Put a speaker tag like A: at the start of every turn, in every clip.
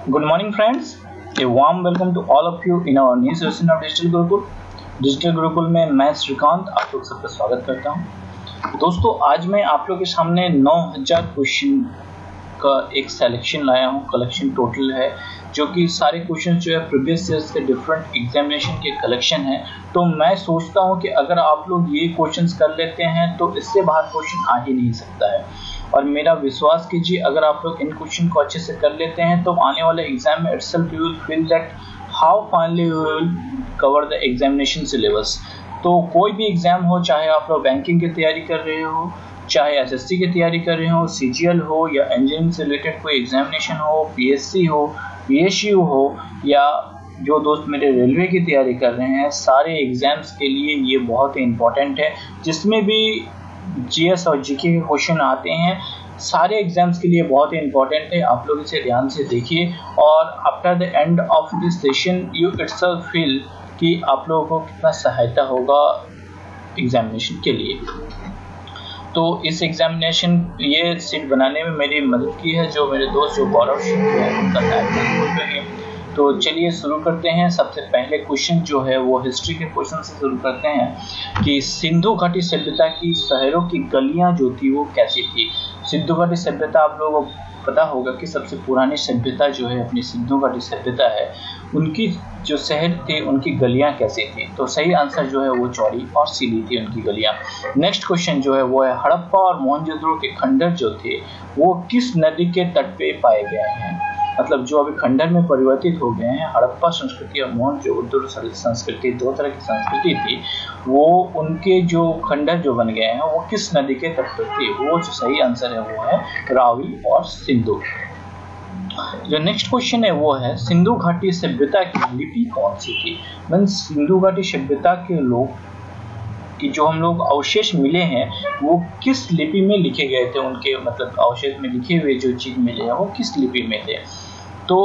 A: Good morning, friends. A warm welcome to all of you in our new session of Digital Gurukul. Digital Gurukul में मैं श्रीकांत आप लोग सबका स्वागत करता हूं। दोस्तों, आज मैं आप लोग के सामने 9000 क्वेश्चन का एक सिलेक्शन लाया हूं। कलेक्शन टोटल है, जो कि सारे क्वेश्चन जो है प्रीवियस ईयर्स के डिफरेंट एग्जामिनेशन के कलेक्शन है। तो मैं सोचता हूं कि अगर आप लोग ये क्वेश्चंस कर लेते हैं तो इससे बाहर क्वेश्चन आ ही नहीं सकता है। और मेरा विश्वास कीजिए, अगर आप लोग इन क्वेश्चन को अच्छे से कर लेते हैं तो आने वाले एग्जाम में itself you will feel that how finally you will cover the examination syllabus. तो कोई भी एग्जाम हो, चाहे आप लोग बैंकिंग की तैयारी कर रहे हो, चाहे एसएससी की तैयारी कर रहे हो, सीजीएल हो या इंजीनियरिंग से रिलेटेड कोई एग्जामिनेशन हो, पीएससी हो, पीएसयू हो, या जो दोस्त मेरे रेलवे की तैयारी कर रहे हैं, सारे एग्जाम्स के लिए ये बहुत ही इम्पोर्टेंट है। जिसमें भी जीएस और जीके के क्वेश्चन आते हैं, सारे एग्जाम्स के लिए बहुत ही इम्पोर्टेंट है। आप लोग इसे ध्यान से देखिए और after the end of this session you itself feel कि आप लोगों को कितना सहायता होगा एग्जामिनेशन के लिए। तो इस एग्जामिनेशन ये सीट बनाने में मेरी मदद की है जो मेरे दोस्त जो गौरव सिंह है, उनका थैंक यू। तो चलिए शुरू करते हैं। सबसे पहले क्वेश्चन जो है वो हिस्ट्री के क्वेश्चन से शुरू करते हैं कि सिंधु घाटी सभ्यता की शहरों की गलियां जो थी वो कैसी थी। सिंधु घाटी सभ्यता आप लोगों को पता होगा कि सबसे पुरानी सभ्यता जो है अपनी सिंधु घाटी सभ्यता है, उनकी जो शहर थे उनकी गलियां कैसी थी। तो सही आंसर जो है वो चौड़ी और सीधी थी उनकी गलियां। नेक्स्ट क्वेश्चन जो है वो है हड़प्पा और मोहनजोदड़ो के खंडर जो थे वो किस नदी के तट पे पाए गए हैं। मतलब जो अभी खंडर में परिवर्तित हो गए हैं, हड़प्पा संस्कृति और मोहनजोदड़ो संस्कृति, दो तरह की संस्कृति थी, वो उनके जो खंडर जो बन गए हैं वो किस नदी के तट पर थे। वो जो सही आंसर है वो है रावी और सिंधु। जो नेक्स्ट क्वेश्चन है वो है सिंधु घाटी सभ्यता की लिपि कौन सी थी। मीन्स सिंधु घाटी सभ्यता के लोग कि जो हम लोग अवशेष मिले हैं वो किस लिपि में लिखे गए थे। उनके मतलब अवशेष में लिखे हुए जो चीज मिले हैं वो किस लिपि में थे। तो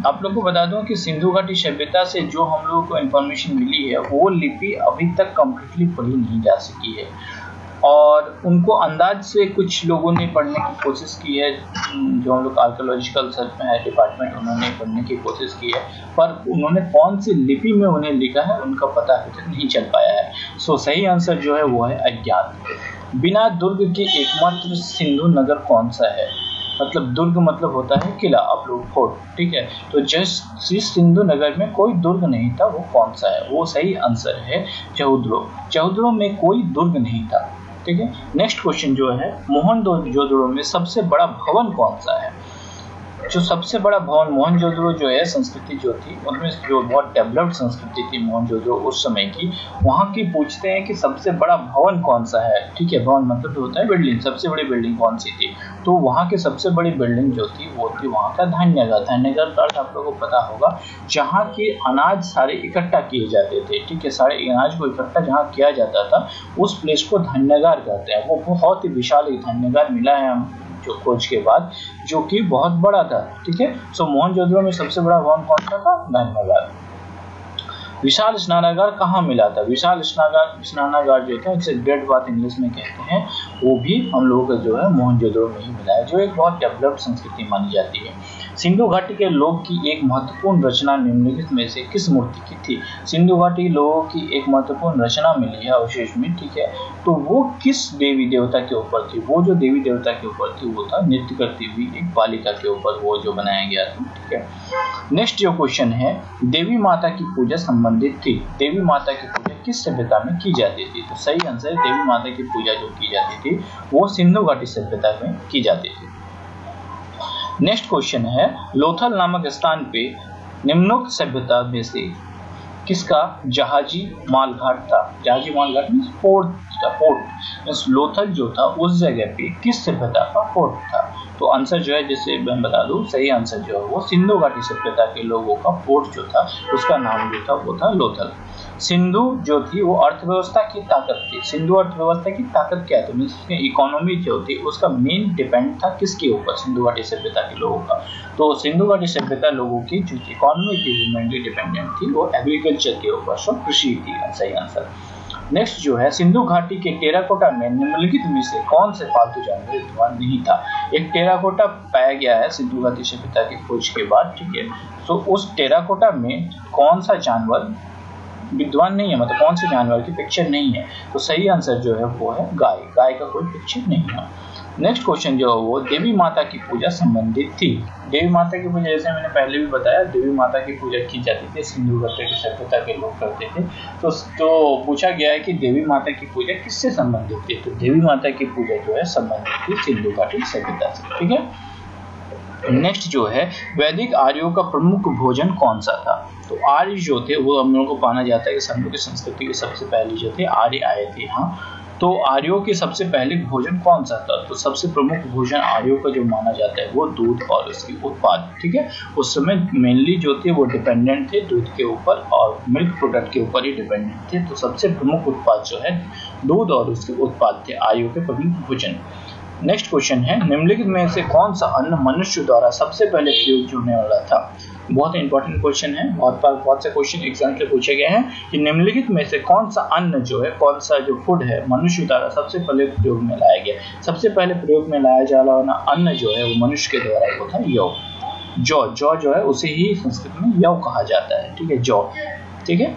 A: आप लोग को बता दूं कि सिंधु घाटी सभ्यता से जो हम लोगों को इन्फॉर्मेशन मिली है वो लिपि अभी तक कम्प्लीटली पढ़ी नहीं जा सकी है। और उनको अंदाज से कुछ लोगों ने पढ़ने की कोशिश की है, जो हम लोग आर्कियोलॉजिकल सर्च में है डिपार्टमेंट, उन्होंने पढ़ने की कोशिश की है, पर उन्होंने कौन सी लिपि में उन्हें लिखा है उनका पता अभी तक नहीं चल पाया है। सो सही आंसर जो है वो है अज्ञात। बिना दुर्ग के एकमात्र सिंधु नगर कौन सा है। मतलब दुर्ग मतलब होता है किला, आप लोग फोर्ट, ठीक है। तो जिस सिंधु नगर में कोई दुर्ग नहीं था वो कौन सा है। वो सही आंसर है चहुद्रो। चहुद्रो में कोई दुर्ग नहीं था, ठीक है। नेक्स्ट क्वेश्चन जो है मोहनजोदड़ो में सबसे बड़ा भवन कौन सा है। जो सबसे बड़ा भवन मोहनजोदड़ो जो है संस्कृति जो थी उनमें जो बहुत डेवलप्ड संस्कृति थी मोहनजोदड़ो उस समय की, वहां की पूछते हैं कि सबसे बड़ा भवन कौन सा है, ठीक है। भवन मतलब होता है बिल्डिंग, सबसे बड़ी बिल्डिंग कौन सी थी। तो वहां की सबसे बड़ी बिल्डिंग जो थी वो थी वहां का धान्यागार। धान्यागार का अर्थ आप लोगों को पता होगा, जहाँ के अनाज सारे इकट्ठा किए जाते थे, ठीक है। सारे अनाज को इकट्ठा जहाँ किया जाता था उस प्लेस को धान्यागार कहते हैं। वो बहुत ही विशाल एक धान्यागार मिला है हम जो खोज के बाद, जो कि बहुत बड़ा था, ठीक है। सो मोहनजोदड़ो में सबसे बड़ा भवन कौन सा था, धान्यागार। विशाल स्नानागार कहाँ मिला था। विशाल स्नानागार जो था इसे ग्रेट बाथ इंग्लिश में कहते हैं, वो भी हम लोगों का जो है मोहनजोदड़ो में ही मिला है, जो एक बहुत डेवलप्ड संस्कृति मानी जाती है। सिंधु घाटी के लोग की एक महत्वपूर्ण रचना निम्नलिखित में से किस मूर्ति की थी। सिंधु घाटी लोगों की एक महत्वपूर्ण रचना मिली है अवशेष में, ठीक है। तो वो किस देवी देवता के ऊपर थी। वो जो देवी देवता के ऊपर थी वो था नृत्य करती हुई एक बालिका के ऊपर वो जो बनाया गया था, ठीक है। नेक्स्ट जो क्वेश्चन है देवी माता की पूजा संबंधित थी। देवी माता की पूजा किस सभ्यता में की जाती थी। तो सही आंसर है देवी माता की पूजा जो की जाती थी वो सिंधु घाटी सभ्यता में की जाती थी। नेक्स्ट क्वेश्चन है लोथल नामक स्थान पे निम्नोक्त सभ्यता में से किसका जहाजी मालघाट था। जहाजी मालघाट मींस पोर्ट। लोथल जो था उस जगह पे किस सभ्यता का पोर्ट था। तो आंसर जो है जैसे मैं बता दूं, सही आंसर जो है वो सिंधु घाटी सभ्यता के लोगों का पोर्ट जो था उसका नाम जो था वो था लोथल। सिंधु जो थी वो अर्थव्यवस्था की ताकत थी। सिंधु अर्थव्यवस्था की ताकत क्या थी, उसकी इकोनॉमी जो थी उसका मेन डिपेंड था किसके ऊपर, सिंधु घाटी सभ्यता के लोगों का। तो सिंधु घाटी सभ्यता लोगों की जो इकोनॉमी थी वो मेनली डिपेंडेंट थी वो एग्रीकल्चर के ऊपर, सो कृषि थी सही आंसर। नेक्स्ट जो है, सिंधु घाटी के टेराकोटा में निम्नलिखित में से कौन से पालतू जानवर विद्यमान नहीं था। एक टेराकोटा पाया गया है सिंधु घाटी सभ्यता की खोज के बाद, ठीक है। तो उस टेराकोटा में कौन सा जानवर विद्वान नहीं है, मतलब कौन से जानवर की पिक्चर नहीं है। तो सही आंसर जो है वो है गाय। गाय का कोई पिक्चर नहीं है। नेक्स्ट क्वेश्चन जो है वो देवी माता की पूजा संबंधित थी। देवी माता की पूजा, जैसे मैंने पहले भी बताया, देवी माता की पूजा की जाती थी, सिंधु घाटी की सभ्यता के लोग करते थे। तो पूछा गया है कि देवी माता की पूजा किससे संबंधित थी। तो देवी माता की पूजा जो है संबंधित थी सिंधु घाटी सभ्यता से, ठीक है। नेक्स्ट जो है, वैदिक आर्यों का प्रमुख भोजन कौन सा था। तो आर्य जो थे वो हम लोगों को माना जाता है कि हम लोग की संस्कृति के सबसे पहले जो थे आर्य आए थे। हाँ, तो आर्यों के सबसे पहले भोजन कौन सा था। तो सबसे प्रमुख भोजन आर्यों का जो माना जाता है वो दूध और उसके उत्पाद, ठीक है। उस समय मेनली जो थे वो डिपेंडेंट थे दूध के ऊपर और मिल्क प्रोडक्ट के ऊपर ही डिपेंडेंट थे। तो सबसे प्रमुख उत्पाद जो है दूध और उसके उत्पाद थे आर्यों के प्रमुख भोजन। नेक्स्ट क्वेश्चन है, निम्नलिखित में से कौन सा अन्न मनुष्य द्वारा सबसे पहले प्रयोग होने वाला था। बहुत इंपॉर्टेंट क्वेश्चन है, बहुत से क्वेश्चन एग्जाम से पूछे गए हैं कि निम्नलिखित में से कौन सा अन्न जो है, कौन सा जो फूड है मनुष्य द्वारा सबसे पहले प्रयोग में लाया गया। सबसे पहले प्रयोग में लाया जा रहा अन्न जो है वो मनुष्य के द्वारा वो था यौ। जौ जो है उसे ही संस्कृत में यौ कहा जाता है, ठीक है, जौ, ठीक है।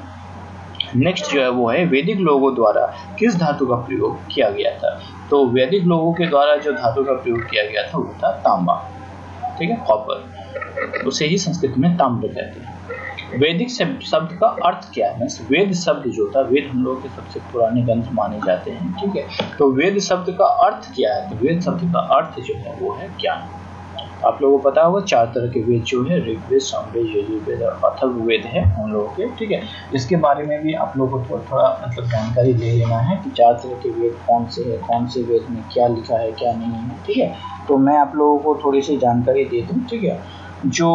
A: नेक्स्ट जो है वो है, वैदिक लोगों द्वारा किस धातु का प्रयोग किया गया था। तो वैदिक लोगों के द्वारा जो धातु का प्रयोग किया गया था वो था तांबा, ठीक है, कॉपर, उसे ही संस्कृत में ताम्र कहते हैं। वैदिक शब्द का अर्थ क्या है। वेद शब्द जो था, वेद हम लोग के सबसे पुराने ग्रंथ माने जाते हैं, ठीक है। तो वेद शब्द का अर्थ क्या है। तो वेद शब्द का अर्थ जो है वो है ज्ञान। आप लोगों को पता होगा 4 तरह के वेद जो है, ऋग्वेद, सामवेद, यजुर्वेद और अथर्ववेद है हम लोगों के, ठीक है। इसके बारे में भी आप लोगों को थोड़ा मतलब जानकारी ले लेना है कि 4 तरह के वेद कौन से है, कौन से वेद में क्या लिखा है क्या नहीं है, ठीक है। तो मैं आप लोगों को थोड़ी सी जानकारी दे दूं, ठीक है। जो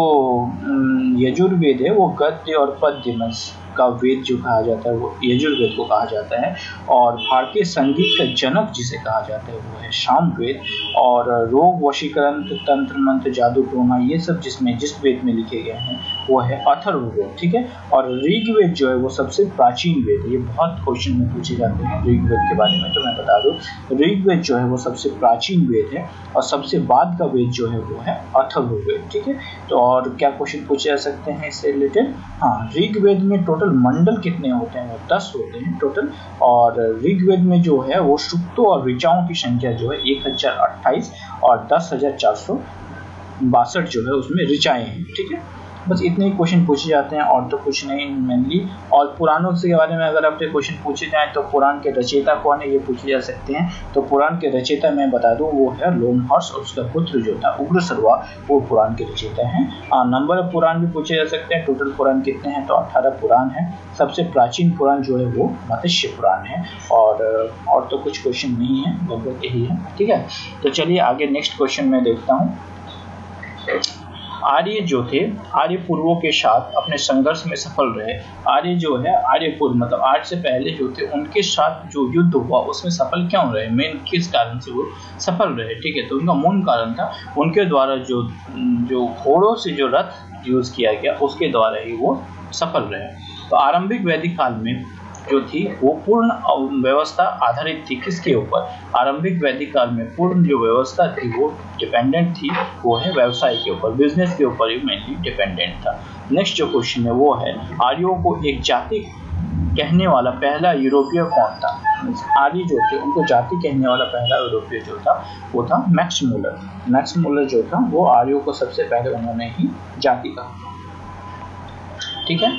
A: यजुर्वेद है वो गद्य और पद्य का वेद जो कहा जाता है वो यजुर्वेद को कहा जाता है। और भारतीय संगीत का जनक जिसे कहा जाता है वो है सामवेद। और रोग, वशीकरण, तंत्र मंत्र, जादू टोना, ये सब जिस वेद में लिखे गए हैं वो है अथर्ववेद, ठीक है। और ऋग्वेद जो है वो सबसे प्राचीन वेद है। ये बहुत क्वेश्चन में पूछे जाते हैं ऋग्वेद के बारे में, तो मैं बता दूं ऋग्वेद जो है वो सबसे प्राचीन वेद है और सबसे बाद का वेद जो है वो है अथर्ववेद, ठीक है। तो और क्या क्वेश्चन पूछे जा सकते हैं इससे रिलेटेड। हाँ, ऋग्वेद में टोटल मंडल कितने होते हैं। वो 10 होते हैं टोटल। और ऋग्वेद में जो है वो सूक्तों और ऋचाओं की संख्या जो है 1028 और 10,462 जो है उसमें ऋचाएं हैं, ठीक है। बस इतने ही क्वेश्चन पूछे जाते हैं और तो कुछ नहीं मेनली। और पुराणों के बारे में अगर आपसे क्वेश्चन पूछे जाएं तो पुराण के रचयिता कौन है ये पूछे जा सकते हैं। तो पुराण के रचयिता मैं बता दूं वो है लोमहर्ष और उसका पुत्र जो था उग्रसर्वा, वो पुराण के रचयिता हैं। नंबर ऑफ पुराण भी पूछे जा सकते हैं। टोटल पुराण कितने हैं। तो 18 पुराण है। सबसे प्राचीन पुराण जो है वो मत्स्य पुराण है। और तो कुछ क्वेश्चन नहीं है, लगभग यही है, ठीक है। तो चलिए आगे नेक्स्ट क्वेश्चन में देखता हूँ। आर्य जो थे आर्य पूर्वों के साथ अपने संघर्ष में सफल रहे। आर्य जो है आर्य पूर्व मतलब आर्य से पहले जो थे उनके साथ जो युद्ध हुआ उसमें सफल क्यों रहे, मेन किस कारण से वो सफल रहे, ठीक है। तो उनका मूल कारण था उनके द्वारा जो घोड़ों से जो रथ यूज किया गया उसके द्वारा ही वो सफल रहे। तो आरंभिक वैदिक काल में जो थी वो पूर्ण व्यवस्था आधारित थी किसके ऊपर। आरंभिक वैदिक काल में पूर्ण जो व्यवस्था थी वो डिपेंडेंट थी, वो है व्यवसाय के ऊपर, बिजनेस के ऊपर ही मेनली डिपेंडेंट था। नेक्स्ट जो क्वेश्चन है वो है आर्यों को एक जाति कहने वाला पहला यूरोपीय कौन था। आर्य जो थे उनको जाति कहने वाला पहला यूरोपीय जो था वो था मैक्स मूलर। मैक्स मूलर जो था वो आर्यों को सबसे पहले उन्होंने ही जाति कहा, ठीक है।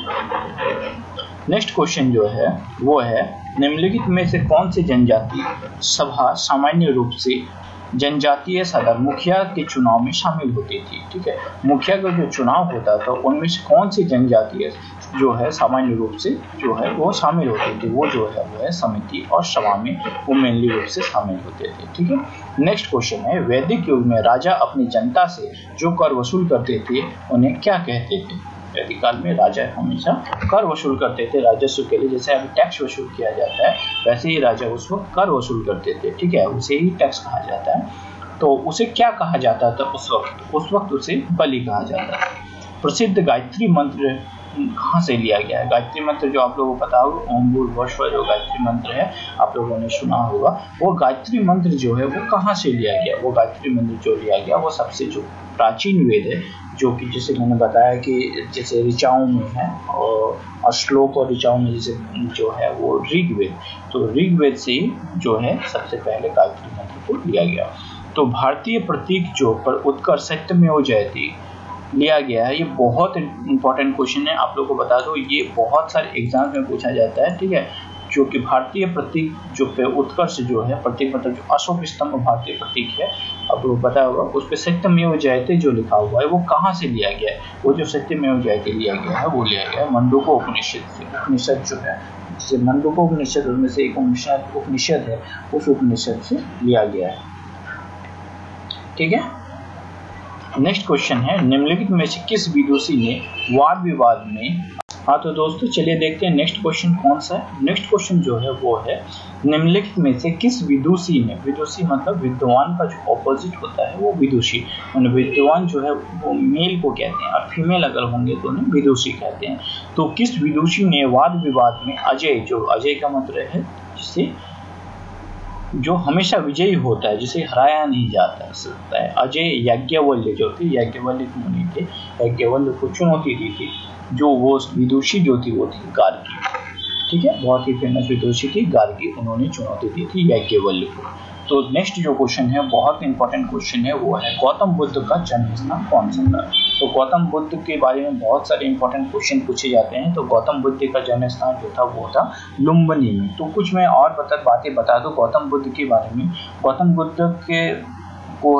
A: नेक्स्ट क्वेश्चन जो है वो है निम्नलिखित में से कौन सी जनजाति सभा सामान्य रूप से जनजातीय सदर मुखिया के चुनाव में शामिल होती थी, ठीक है। मुखिया का जो चुनाव होता था उनमें से कौन सी जनजातीय जो है सामान्य रूप से जो है वो शामिल होती थी, वो जो है वो है समिति और सभा में वो मेनली रूप से शामिल होते थे, ठीक है। नेक्स्ट क्वेश्चन है वैदिक युग में राजा अपनी जनता से जो कर वसूल करते थे उन्हें क्या कहते थे। वैदिक काल में राजा हमेशा कर वसूल करते थे राजस्व के लिए, जैसे अभी टैक्स वसूल किया जाता है वैसे ही राजा उस वक्त कर वसूल करते थे, ठीक है। उसे ही टैक्स कहा जाता है। तो उसे क्या कहा जाता था उस वक्त उसे बलि कहा जाता था। प्रसिद्ध गायत्री मंत्र कहाँ से लिया गया है। गायत्री मंत्र जो आप लोगों को पता होगा, ओम भूर्भुवः स्वः जो गायत्री मंत्र है आप लोगों ने सुना होगा, वो गायत्री मंत्र जो है वो कहाँ से लिया गया। वो गायत्री मंत्र जो लिया गया वो सबसे जो प्राचीन वेद है, जो कि जैसे मैंने बताया कि जैसे ऋचाओं में है और श्लोक और ऋचाओं में जैसे जो है वो ऋग्वेद, तो ऋग्वेद से जो है सबसे पहले गायत्री मंत्र को लिया गया। तो भारतीय प्रतीक जो पर उत्कर्ष सत्यमेव जयते लिया गया है, ये बहुत इंपॉर्टेंट क्वेश्चन है। आप लोगों को बता दो, ये बहुत सारे एग्जाम में पूछा जाता है, ठीक है। जो कि भारतीय प्रतीक जो पे उत्कर्ष जो है, प्रतीक मतलब जो अशोक स्तंभ भारतीय प्रतीक है, आप लोगों को पता होगा, उस पे सत्यमेव जयते जो लिखा हुआ है वो कहाँ से लिया गया है। वो जो सत्यमेव जयते लिया गया है वो लिया गया है मंडूक उपनिषद से। उपनिषद जो है जैसे मंडूक उपनिषद, उनमें से एक उपनिषद है, उस उपनिषद से लिया गया है, ठीक है। नेक्स्ट क्वेश्चन है, निम्नलिखित में से किस विदुषी ने वाद विवाद में। हाँ तो दोस्तों चलिए देखते हैं नेक्स्ट क्वेश्चन कौन सा है। नेक्स्ट क्वेश्चन जो है वो है, निम्नलिखित में से किस विदुषी ने, विदुषी मतलब विद्वान का जो ऑपोजिट होता है वो विदुषी, विद्वान जो है वो मेल को कहते हैं और फीमेल अगर होंगे तो उन्हें विदुषी कहते हैं। तो किस विदुषी ने वाद विवाद में अजय, जो अजय का मतलब है जिसे जो हमेशा विजयी होता है, जिसे हराया नहीं जाता सकता है, अजय याज्ञवल्क्य जो थे, याज्ञवल्क्य मुनि थे, याज्ञवल्क्य को चुनौती दी थी। जो वो विदुषी जो थी वो थी गार्गी, ठीक है, बहुत ही फेमस विदुषी थी गार्गी, उन्होंने चुनौती दी थी याज्ञवल्क्य को। तो नेक्स्ट जो क्वेश्चन है बहुत इंपॉर्टेंट क्वेश्चन है, वो है गौतम बुद्ध का जन्म स्थान कौन सा था। तो गौतम बुद्ध के बारे में बहुत सारे इंपॉर्टेंट क्वेश्चन पूछे जाते हैं। तो गौतम बुद्ध का जन्म स्थान जो था वो था लुम्बिनी में। तो कुछ मैं और बातें बता दूं गौतम बुद्ध के बारे में। गौतम बुद्ध के को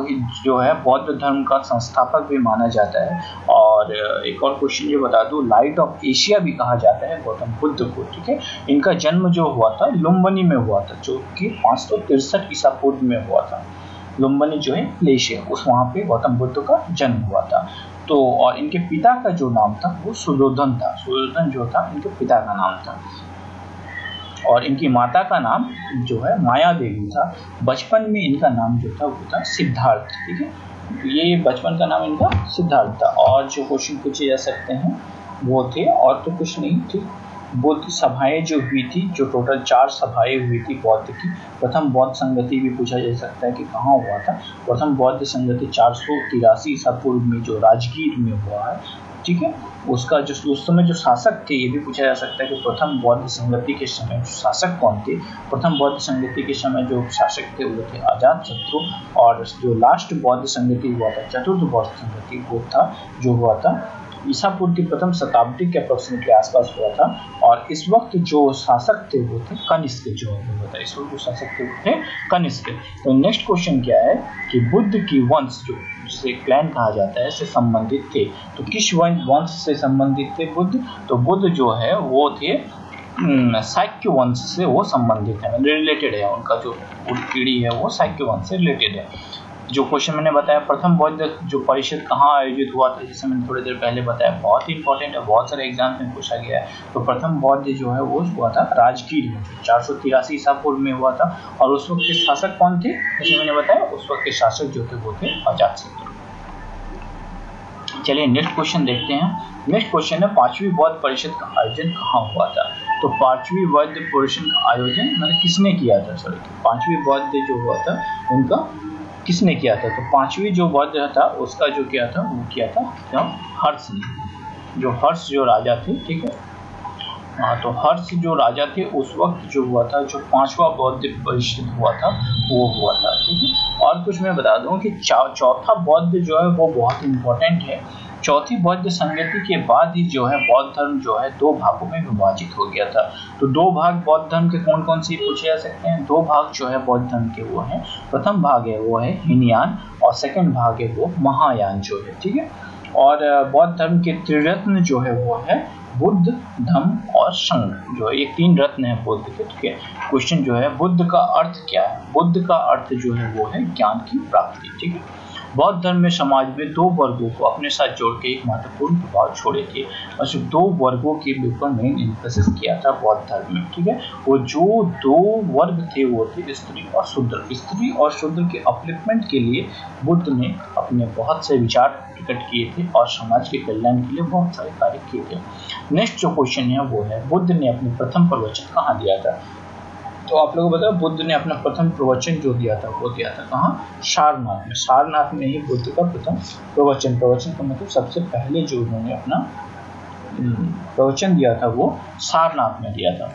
A: जो है बौद्ध धर्म का संस्थापक भी माना जाता है। और एक और क्वेश्चन जो बता दूं, लाइट ऑफ एशिया भी कहा जाता है गौतम बुद्ध को, ठीक है। इनका जन्म जो हुआ था लुम्बिनी में हुआ था, जो कि 563 ईसा पूर्व में हुआ था। लुम्बिनी जो है मलेशिया, उस वहाँ पे गौतम बुद्ध का जन्म हुआ था। तो और इनके पिता का जो नाम था वो सुयोधन था। सुयोधन जो था इनके पिता का नाम था। और इनकी माता का नाम जो है माया देवी था। बचपन में इनका नाम जो था वो था सिद्धार्थ, ठीक है। ये बचपन का नाम इनका सिद्धार्थ था। और जो क्वेश्चन पूछे जा सकते हैं वो थे, और तो कुछ नहीं, ठीक। बौद्ध सभाएं जो हुई थी, जो टोटल 4 सभाएं हुई थी बौद्ध की। प्रथम बौद्ध संगति भी पूछा जा सकता है कि कहाँ हुआ था। प्रथम बौद्ध संगति 483 ईसा पूर्व में जो राजगीर में हुआ है, ठीक है। उसका जो उस समय जो शासक थे ये भी पूछा जा सकता है कि प्रथम बौद्ध संगति के समय शासक कौन थे। प्रथम बौद्ध संगति के समय जो शासक थे वो थे अजातशत्रु। और जो लास्ट बौद्ध संगति हुआ था, चतुर्थ बौद्ध संगति वो था जो हुआ था ईसा पूर्व की प्रथम शताब्दी के अप्रोक्सीमेटली आसपास हुआ था। और इस वक्त जो शासक थे वो थे कनिष्क, जो हुआ था इस वक्त जो शासक थे वो थे कनिष्क। तो नेक्स्ट क्वेश्चन क्या है कि बुद्ध की वंश जो जिसे क्लैन कहा जाता है से संबंधित थे। तो किस वंश से संबंधित थे बुद्ध। तो बुद्ध जो है वो थे शाक्य वंश से वो संबंधित है, रिलेटेड है। उनका जो पीढ़ी है वो शाक्य वंश से रिलेटेड है। जो क्वेश्चन मैंने बताया प्रथम बौद्ध जो परिषद कहाँ आयोजित हुआ था, जिसे मैंने थोड़ी देर पहले बताया, बहुत ही इंपॉर्टेंट है, बहुत सारे एग्जाम में पूछा गया है। तो प्रथम बौद्ध जो है वो हुआ था राजगीर में, 483 ईसा पूर्व में हुआ था। और उस वक्त के शासक कौन थे, जैसे मैंने बताया, उस वक्त के शासक जो थे वो थे अजातशत्रु। चलिए नेक्स्ट क्वेश्चन देखते हैं। नेक्स्ट क्वेश्चन है पांचवी बौद्ध परिषद का आयोजन कहाँ हुआ था। तो पांचवी बौद्ध परिषद का आयोजन मैंने किसने किया था, सॉरी, पांचवी बौद्ध जो हुआ था उनका किसने किया था। तो पांचवी जो बौद्ध था उसका जो किया था वो किया था हर्ष ने, जो हर्ष जो राजा थे, ठीक है। हाँ, तो हर्ष जो राजा थे उस वक्त जो हुआ था, जो पांचवा बौद्ध परिषद हुआ था वो हुआ था, ठीक है। और कुछ मैं बता दूं कि चौथा बौद्ध जो है वो बहुत इंपॉर्टेंट है। चौथी बौद्ध संगति के बाद ही जो है बौद्ध धर्म जो है 2 भागों में विभाजित हो गया था। तो 2 भाग बौद्ध धर्म के कौन कौन से पूछे जा सकते हैं। 2 भाग जो है बौद्ध धर्म के वो हैं, प्रथम भाग है वो है हीनयान और सेकंड भाग है वो महायान जो है, ठीक है। और बौद्ध धर्म के त्रिरत्न जो है वो है बुद्ध, धम्म और संघ, जो ये 3 रत्न है बुद्ध के, ठीक है। क्वेश्चन जो है बुद्ध का अर्थ क्या है। बुद्ध का अर्थ जो है वो है ज्ञान की प्राप्ति, ठीक है। बौद्ध धर्म में समाज में दो वर्गों को अपने साथ जोड़ के एक महत्वपूर्ण प्रभाव छोड़े थे, और सिर्फ दो वर्गों के ऊपर मेन एम्फेसिस किया था बौद्ध धर्म में। ठीक है, वो जो दो वर्ग थे वो थे स्त्री और शूद्र। स्त्री और शूद्र के अपलिफ्टमेंट के लिए बुद्ध ने अपने बहुत से विचार प्रकट किए थे और समाज के कल्याण के लिए बहुत सारे कार्य किए थे। नेक्स्ट जो क्वेश्चन है वो है, बुद्ध ने अपने प्रथम प्रवचन कहाँ दिया था? तो आप लोगों को बताओ, बुद्ध ने अपना प्रथम प्रवचन जो दिया था वो दिया था कहाँ? सारनाथ में। सारनाथ में ही बुद्ध का प्रथम प्रवचन का मतलब सबसे पहले जो उन्होंने अपना प्रवचन दिया था वो सारनाथ में दिया था।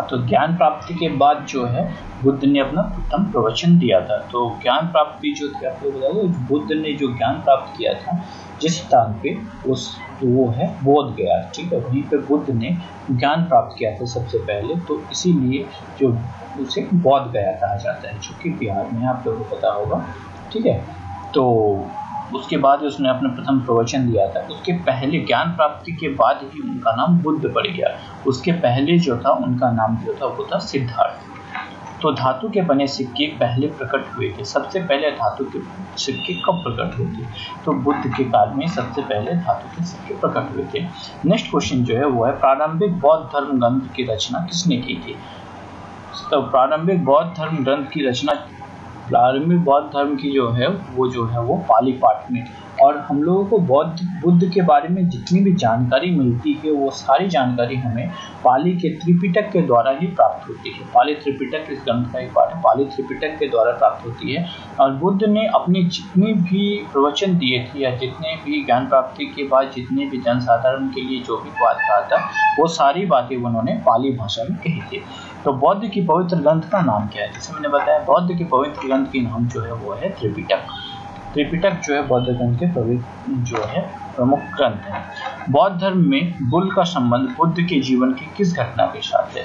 A: तो ज्ञान प्राप्ति के बाद जो है बुद्ध ने अपना प्रथम प्रवचन दिया था। तो ज्ञान प्राप्ति जो थी, आप लोग बता दो, बुद्ध ने जो ज्ञान प्राप्त किया था जिस स्थान पे, उस वो है बोध गया। ठीक है, वहीं पे बुद्ध ने ज्ञान प्राप्त किया था सबसे पहले, तो इसीलिए जो उसे बोध गया कहा जाता है, जो कि बिहार में आप लोगों को पता होगा। ठीक है, तो उसके बाद उसने अपना प्रथम प्रवचन दिया था। उसके पहले ज्ञान प्राप्ति के बाद ही उनका नाम बुद्ध पड़ गया। उसके पहले जो था उनका नाम जो था वो था सिद्धार्थ। तो धातु के बने सिक्के पहले प्रकट हुए थे। सबसे पहले धातु के सिक्के कब प्रकट हुए थे? तो बुद्ध के काल में सबसे पहले धातु के सिक्के प्रकट हुए थे। नेक्स्ट क्वेश्चन जो है वो है, प्रारंभिक बौद्ध धर्म ग्रंथ की रचना किसने की थी? तो प्रारंभिक बौद्ध धर्म ग्रंथ की रचना, प्रारंभिक बौद्ध धर्म की जो है वो पाली पाठ में। और हम लोगों को बुद्ध के बारे में जितनी भी जानकारी मिलती है वो सारी जानकारी हमें पाली के त्रिपिटक के द्वारा ही प्राप्त होती है। पाली त्रिपिटक इस ग्रंथ का एक पार्ट है, पाली त्रिपिटक के द्वारा प्राप्त होती है। और बुद्ध ने अपनी जितनी भी प्रवचन दिए थे या जितने भी ज्ञान प्राप्ति के बाद जितने भी जनसाधारण के लिए जो भी बात कहा था वो सारी बातें उन्होंने पाली भाषा में कही थी। तो बौद्ध की पवित्र ग्रंथ का नाम क्या है? जैसे मैंने बताया, बौद्ध के पवित्र ग्रंथ के नाम जो है वो है त्रिपिटक। त्रिपिटक जो है बौद्ध ग्रंथ के पवित्र जो है प्रमुख ग्रंथ है। बौद्ध धर्म में बुल का संबंध बुद्ध के जीवन की किस घटना के साथ है?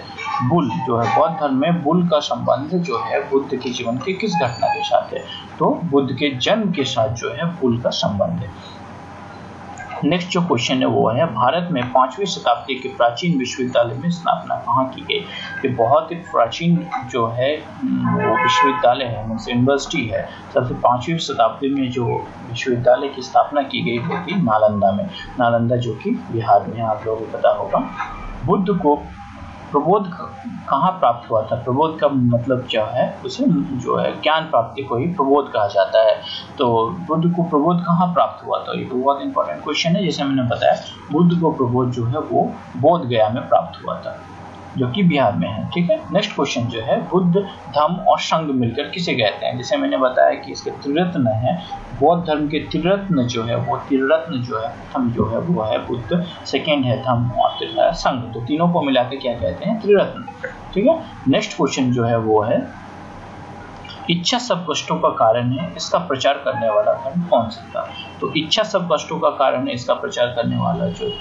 A: बुल जो है, बौद्ध धर्म में बुल का संबंध जो है बुद्ध के जीवन की किस घटना के साथ है? तो बुद्ध के जन्म के साथ जो है बुल का संबंध है। नेक्स्ट जो क्वेश्चन है वो है, भारत में 5वीं शताब्दी के प्राचीन विश्वविद्यालय में स्थापना कहाँ की गई? ये बहुत ही प्राचीन जो है वो विश्वविद्यालय है, मीन्स यूनिवर्सिटी है। सबसे 5वीं शताब्दी में जो विश्वविद्यालय की स्थापना की गई वो थी नालंदा में। नालंदा जो कि बिहार में, आप लोगों को पता होगा। बुद्ध को प्रबोध कहाँ प्राप्त हुआ था? प्रबोध का मतलब क्या है? उसे जो है ज्ञान प्राप्ति को ही प्रबोध कहा जाता है। तो बुद्ध को प्रबोध कहाँ प्राप्त हुआ था? ये बहुत इंपॉर्टेंट क्वेश्चन है। जैसे मैंने बताया, बुद्ध को प्रबोध जो है वो बोध गया में प्राप्त हुआ था, जो कि बिहार में है। ठीक है, नेक्स्ट क्वेश्चन जो है, बुद्ध धम्म और संघ मिलकर किसे कहते हैं? जैसे मैंने बताया कि इसके त्रिरत्न है। बौद्ध धर्म के त्रिरत्न जो है वो, त्रिरत्न जो है प्रथम जो है वो है बुद्ध, सेकेंड है धम्म और तीसरा है संघ। तो तीनों को मिलाकर क्या कहते हैं? त्रिरत्न। ठीक है, नेक्स्ट क्वेश्चन जो है वो है, इच्छा सब कष्टों का कारण है, इसका प्रचार करने वाला धर्म कौन सा था? तो इच्छा सब कष्टों का कारण है, इसका प्रचार करने वाला जो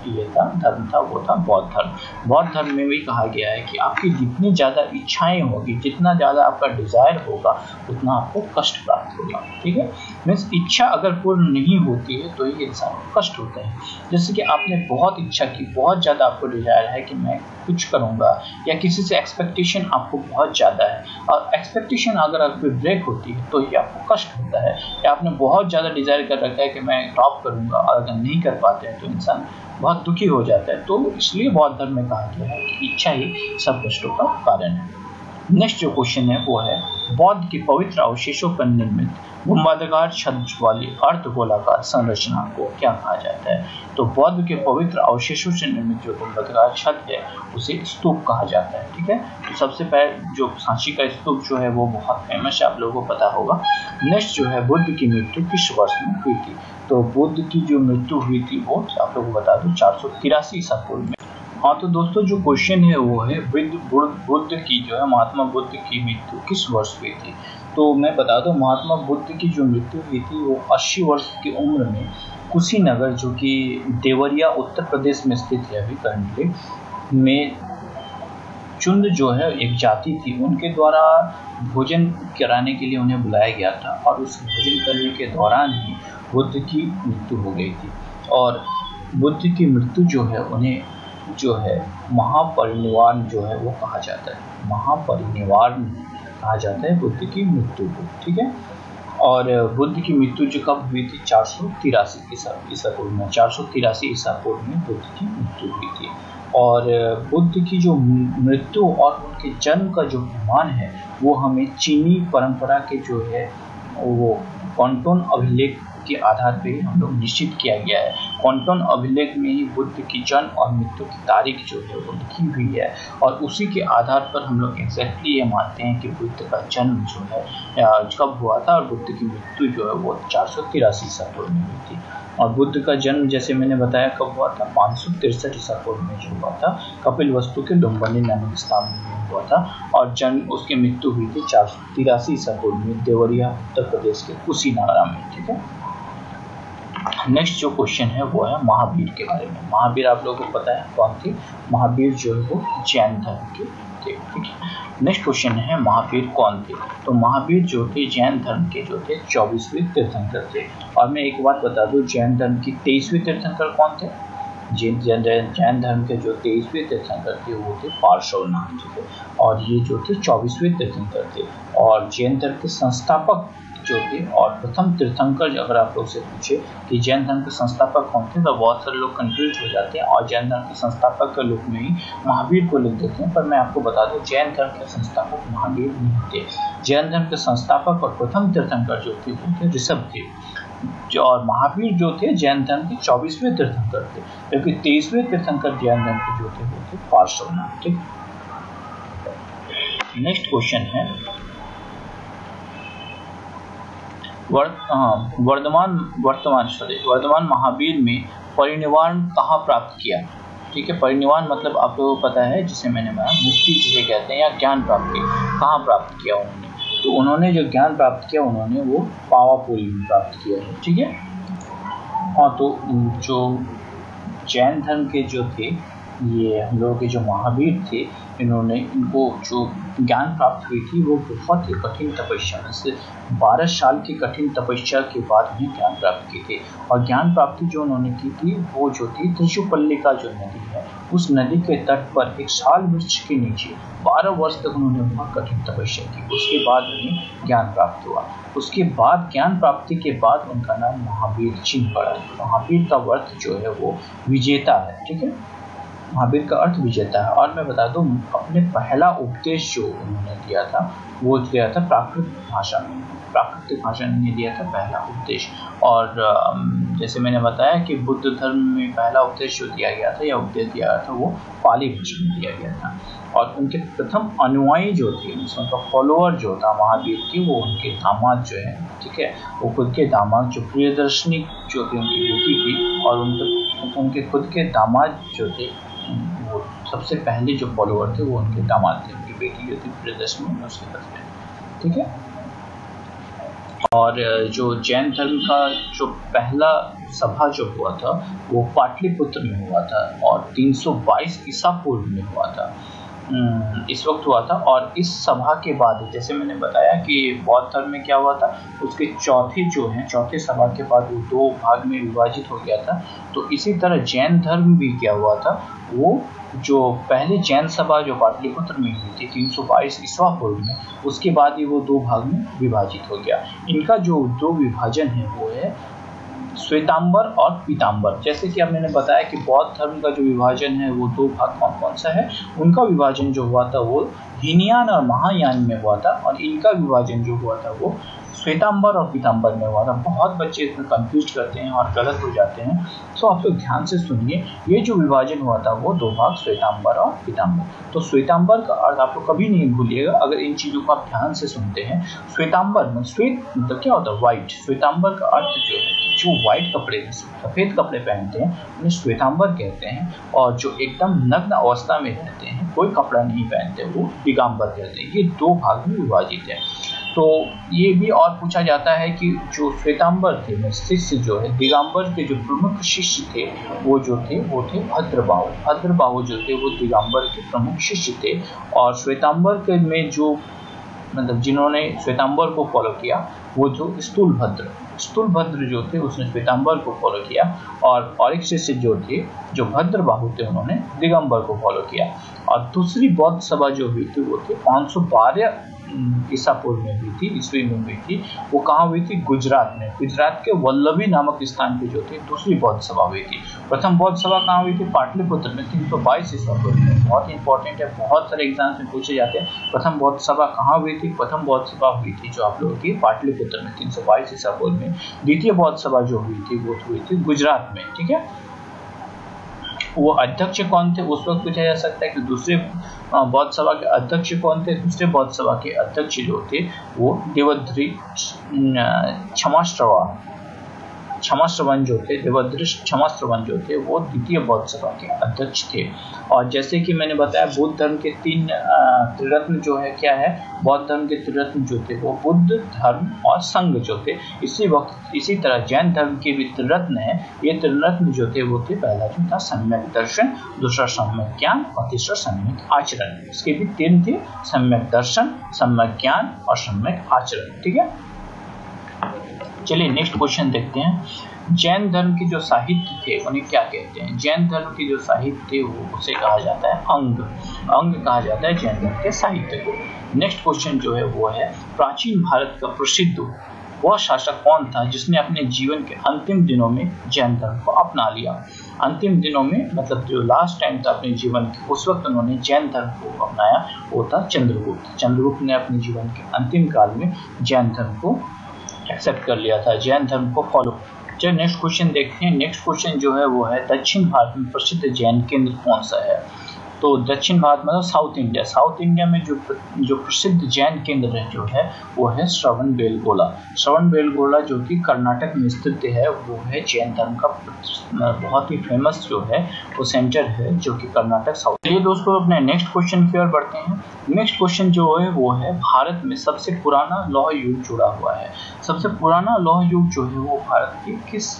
A: ये था धर्म था वो था बौद्ध धर्म। बौद्ध धर्म में भी कहा गया है कि आपकी जितनी ज्यादा इच्छाएं होगी, जितना ज्यादा आपका डिजायर होगा, उतना आपको कष्ट प्राप्त होगा। ठीक है, मीन्स इच्छा अगर पूर्ण नहीं होती है तो ही इंसान को कष्ट होता है। जैसे कि आपने बहुत इच्छा की, बहुत ज्यादा आपको डिजायर है कि मैं कुछ करूंगा, या किसी से एक्सपेक्टेशन आपको बहुत ज्यादा है, और एक्सपेक्टेशन अगर आपकी ब्रेक होती है तो ये आपको कष्ट होता है। या आपने बहुत ज्यादा डिजायर कर रखा है कि मैं टॉप करूंगा, और अगर नहीं कर पाते हैं तो इंसान बहुत दुखी हो जाता है। तो इसलिए बौद्ध धर्म में कहा गया है कि इच्छा ही सब कष्टों का कारण है। नेक्स्ट जो क्वेश्चन है वो है, बौद्ध के पवित्र अवशेषों पर निर्मित गुंबदाकार छत वाली अर्धगोलाकार संरचना को क्या कहा जाता है? तो बौद्ध के पवित्र अवशेषों से निर्मित जो गुंबदाकार छत है उसे स्तूप कहा जाता है। ठीक है, तो सबसे पहले जो सांची का स्तूप जो है वो बहुत फेमस है, आप लोगों को पता होगा। नेक्स्ट जो है, बुद्ध की मृत्यु किस वर्ष में हुई थी? तो बुद्ध की जो मृत्यु हुई थी वो आप लोगों को बता दूं 483 ईसा पूर्व में। हाँ, तो दोस्तों जो क्वेश्चन है वो है, बुद्ध की जो है, महात्मा बुद्ध की मृत्यु किस वर्ष हुई थी? तो मैं बता दूं, महात्मा बुद्ध की जो मृत्यु हुई थी वो 80 वर्ष की उम्र में कुशीनगर, जो कि देवरिया उत्तर प्रदेश में स्थित है अभी करंटली में, चुंद जो है एक जाति थी, उनके द्वारा भोजन कराने के लिए उन्हें बुलाया गया था, और उस भोजन करने के दौरान ही बुद्ध की मृत्यु हो गई थी। और बुद्ध की मृत्यु जो है उन्हें जो है महापरिनिर्वाण जो है वो कहा जाता है। महापरिनिर्वाण कहा जाता है बुद्ध की मृत्यु को। ठीक है, और बुद्ध की मृत्यु जो कब हुई थी 483 ईसा पूर्व में, 483 ईसा पूर्व में बुद्ध की मृत्यु हुई थी। और बुद्ध की जो मृत्यु और उनके जन्म का जो प्रमाण है वो हमें चीनी परंपरा के जो है वो कॉन्टोन अभिलेख के आधार पे हम लोग निश्चित किया गया है। कॉन्टोन अभिलेख में ही बुद्ध की जन्म और मृत्यु की तारीख जो है वो लिखी हुई है और उसी के आधार पर हम लोग एग्जैक्टली ये मानते हैं कि बुद्ध का जन्म जो है कब हुआ था और बुद्ध की मृत्यु जो है वो 483 ईसा पूर्व में हुई थी। और बुद्ध का जन्म जैसे मैंने बताया कब हुआ था, 563 ईसा पूर्व में जो हुआ था कपिलवस्तु के लुम्बिनी नामक स्थान में हुआ था। और जन्म उसकी मृत्यु हुई थी 483 ईसा पूर्व में देवरिया उत्तर प्रदेश के कुशीनगर में। ठीक है, नेक्स्ट जो क्वेश्चन है वो है महावीर के बारे में। महावीर आप लोगों को पता है कौन थे, महावीर जो है वो जैन धर्म के थे। ठीक है, नेक्स्ट क्वेश्चन है महावीर कौन थे। तो महावीर जो थे जैन धर्म के जो थे 24वें तीर्थंकर थे। और मैं एक बात बता दूं, जैन धर्म की 23वें तीर्थंकर कौन थे। जैन धर्म के जो 23वें तीर्थंकर थे वो थे पार्श्वनाथ। ठीक है, और ये जो थे 24वें तीर्थंकर थे। और जैन धर्म के संस्थापक जो थे और प्रथम तीर्थंकर, अगर आप लोग से पूछे कि जैन धर्म के संस्थापक कौन थे तो बहुत सारे लोग कंफ्यूज हो जाते हैं और जैन धर्म के संस्थापक के रूप में ही महावीर को लिख देते हैं। पर मैं आपको बता दूं जैन धर्म के संस्थापक महावीर नहीं थे। जैन धर्म के संस्थापक और प्रथम तीर्थंकर जो थे वो थे ऋषभ थे। और महावीर जो थे जैन धर्म के 24वें तीर्थंकर थे, क्योंकि 23वें तीर्थंकर जैन धर्म के जो थे वो थे पार्श्वनाथ। ठीक, नेक्स्ट क्वेश्चन है वर्तमान महावीर में परिनिर्वाण कहाँ प्राप्त किया। ठीक है, परिनिर्वाण मतलब आप लोगों को पता है जिसे मैंने बताया मुक्ति जिसे कहते हैं या ज्ञान प्राप्ति, कहाँ प्राप्त किया उन्होंने। तो उन्होंने जो ज्ञान प्राप्त किया उन्होंने वो पावापुरी में प्राप्त किया है। ठीक है, हाँ, तो जो जैन धर्म के जो थे ये हम लोगों के जो महावीर थे इनको जो ज्ञान प्राप्त हुई थी वो बहुत ही कठिन तपस्या से 12 साल की कठिन तपस्या के बाद उन्हें ज्ञान प्राप्त की थी। और ज्ञान प्राप्ति जो उन्होंने की थी वो जो थी त्रिशुपल्लिका जो नदी है उस नदी के तट पर एक साल वृक्ष के नीचे 12 वर्ष तक उन्होंने बहुत कठिन तपस्या की। उसके बाद उन्हें ज्ञान प्राप्त हुआ। उसके बाद ज्ञान प्राप्ति के बाद उनका नाम महावीर चिन्ह पड़ा। महावीर का अर्थ जो है वो विजेता है। ठीक है, महावीर का अर्थ विजेता है। और मैं बता दूं अपने पहला उपदेश जो उन्होंने दिया था वो दिया था प्राकृतिक भाषा में दिया था पहला उपदेश। और जैसे मैंने बताया कि बुद्ध धर्म में पहला उपदेश जो दिया गया था या उपदेश दिया गया था वो पाली भाषा में दिया गया था। और उनके प्रथम अनुयायी जो थे उनका फॉलोअर जो था महावीर की वो उनके दामाद जो है। ठीक है, वो खुद के दामाद जो प्रियदर्शनी जो थी उनकी बेटी थी और उनके खुद के दामाद जो थे वो सबसे पहले जो फॉलोअर थे वो उनके दामाद थे। उनकी बेटी जो थी प्रियदर्शनी उसके हस्बैंड। ठीक है, और जो जैन धर्म का जो पहला सभा जो हुआ था वो पाटलिपुत्र में हुआ था और 322 ईसा पूर्व में हुआ था, इस वक्त हुआ था। और इस सभा के बाद जैसे मैंने बताया कि बौद्ध धर्म में क्या हुआ था उसके चौथे सभा के बाद वो 2 भाग में विभाजित हो गया था। तो इसी तरह जैन धर्म भी क्या हुआ था, वो जो पहले जैन सभा जो पाटलिपुत्र में हुई थी 322 ईसा पूर्व में, उसके बाद ही वो 2 भाग में विभाजित हो गया। इनका जो 2 विभाजन है वो है श्वेतांबर और पीतांबर। जैसे कि अब मैंने बताया कि बौद्ध धर्म का जो विभाजन है वो 2 भाग कौन कौन सा है, उनका विभाजन जो हुआ था वो हीनयान और महायान में हुआ था और इनका विभाजन जो हुआ था वो श्वेतांबर और पीतांबर में हुआ था। बहुत बच्चे इसमें कंफ्यूज करते हैं और गलत हो जाते हैं, तो आप लोग ध्यान से सुनिए। ये जो विभाजन हुआ था वो 2 भाग श्वेतांबर और पीतांबर। तो श्वेतांबर का अर्थ आप लोग कभी नहीं भूलिएगा अगर इन चीजों को आप ध्यान से सुनते हैं। श्वेतांबर मतलब श्वेत मतलब क्या होता है, व्हाइट। श्वेतांबर का अर्थ जो व्हाइट कपड़े सफेद कपड़े पहनते हैं उन्हें श्वेतांबर कहते हैं। और जो एकदम नग्न अवस्था में रहते हैं कोई कपड़ा नहीं पहनते वो दिगंबर कहते हैं। ये 2 भाग में विभाजित है। तो ये भी और पूछा जाता है कि जो श्वेतांबर थे शिष्य जो है दिगंबर के जो प्रमुख शिष्य थे वो थे भद्रबाहु। भद्रबाहु जो थे वो दिगंबर के प्रमुख शिष्य थे। और श्वेतांबर के में जो मतलब जिन्होंने श्वेतांबर को फॉलो किया वो जो स्थूलभद्र जो थे उसने श्वेतांबर को फॉलो किया और एक शिष्य जो भद्रबाहु थे उन्होंने दिगंबर को फॉलो किया। और दूसरी बौद्ध सभा जो हुई थी वो थे ईसा पूर्व में हुई थी, ईस्वी में हुई थी। वो कहाँ हुई थी? गुजरात में। गुजरात के वल्लभी नामक स्थान पे जो थी दूसरी बौद्ध सभा हुई थी। प्रथम बौद्ध सभा कहाँ हुई थी? पाटलिपुत्र में 322 ईसा पूर्व में। बहुत इंपॉर्टेंट है, बहुत सारे एग्जाम्स में पूछे जाते हैं। प्रथम बौद्ध सभा कहाँ हुई थी? प्रथम बौद्ध सभा हुई थी जो आप लोगों की पाटलिपुत्र में 322 ईसा पूर्व में। द्वितीय बौद्ध सभा जो हुई थी वो हुई थी गुजरात में। ठीक है, वो अध्यक्ष कौन थे? उस वक्त पूछा जा सकता है कि दूसरे बौद्ध सभा के अध्यक्ष कौन थे? दूसरे बौद्ध सभा के अध्यक्ष जो थे वो देवद्री क्षमाश्रवण जो थे, देवद्री क्षमाश्रवण जो थे वो द्वितीय बौद्ध सभा के अध्यक्ष थे। और जैसे कि मैंने बताया बौद्ध धर्म के 3 त्रिरत्न जो है क्या है? बौद्ध धर्म के त्रिरत्न जो थे वो बुद्ध, धर्म और संघ जो थे। इसी तरह जैन धर्म के भी त्रिरत्न है। ये त्रिरत्न जो थे वो थे, पहला जो था सम्यक दर्शन, दूसरा सम्यक ज्ञान और तीसरा सम्यक आचरण। इसके भी 3 थे, सम्यक दर्शन, सम्यक ज्ञान और सम्यक आचरण। ठीक है, चलिए नेक्स्ट क्वेश्चन देखते हैं। जैन धर्म के जो साहित्य थे उन्हें क्या कहते हैं? जैन धर्म के जो साहित्य थे वो उसे कहा जाता है अंग कहा जाता है जैन धर्म के साहित्य को। नेक्स्ट क्वेश्चन जो है वो है, प्राचीन भारत का प्रसिद्ध वह शासक कौन था जिसने अपने जीवन के अंतिम दिनों में जैन धर्म को अपना लिया? अंतिम दिनों में मतलब जो लास्ट टाइम था अपने जीवन के, उस वक्त उन्होंने जैन धर्म को अपनाया, वो था चंद्रगुप्त। चंद्रगुप्त ने अपने जीवन के अंतिम काल में जैन धर्म को एक्सेप्ट कर लिया था, जैन धर्म को फॉलो। चलिए नेक्स्ट क्वेश्चन देखते हैं। नेक्स्ट क्वेश्चन जो है वो है, दक्षिण भारत में प्रसिद्ध जैन केंद्र कौन सा है? तो दक्षिण भारत मतलब साउथ इंडिया में जो प्रसिद्ध जैन केंद्र है जो है वो है श्रवणबेलगोला। श्रवणबेलगोला जो कि कर्नाटक में स्थित है, वो है जैन धर्म का बहुत ही फेमस जो है वो सेंटर है जो कि कर्नाटक साउथ। चलिए दोस्तों अपने नेक्स्ट क्वेश्चन की ओर बढ़ते हैं। नेक्स्ट क्वेश्चन जो है वो है, भारत में सबसे पुराना लौह युग जुड़ा हुआ है। सबसे पुराना लौह युग जो है वो भारत के किस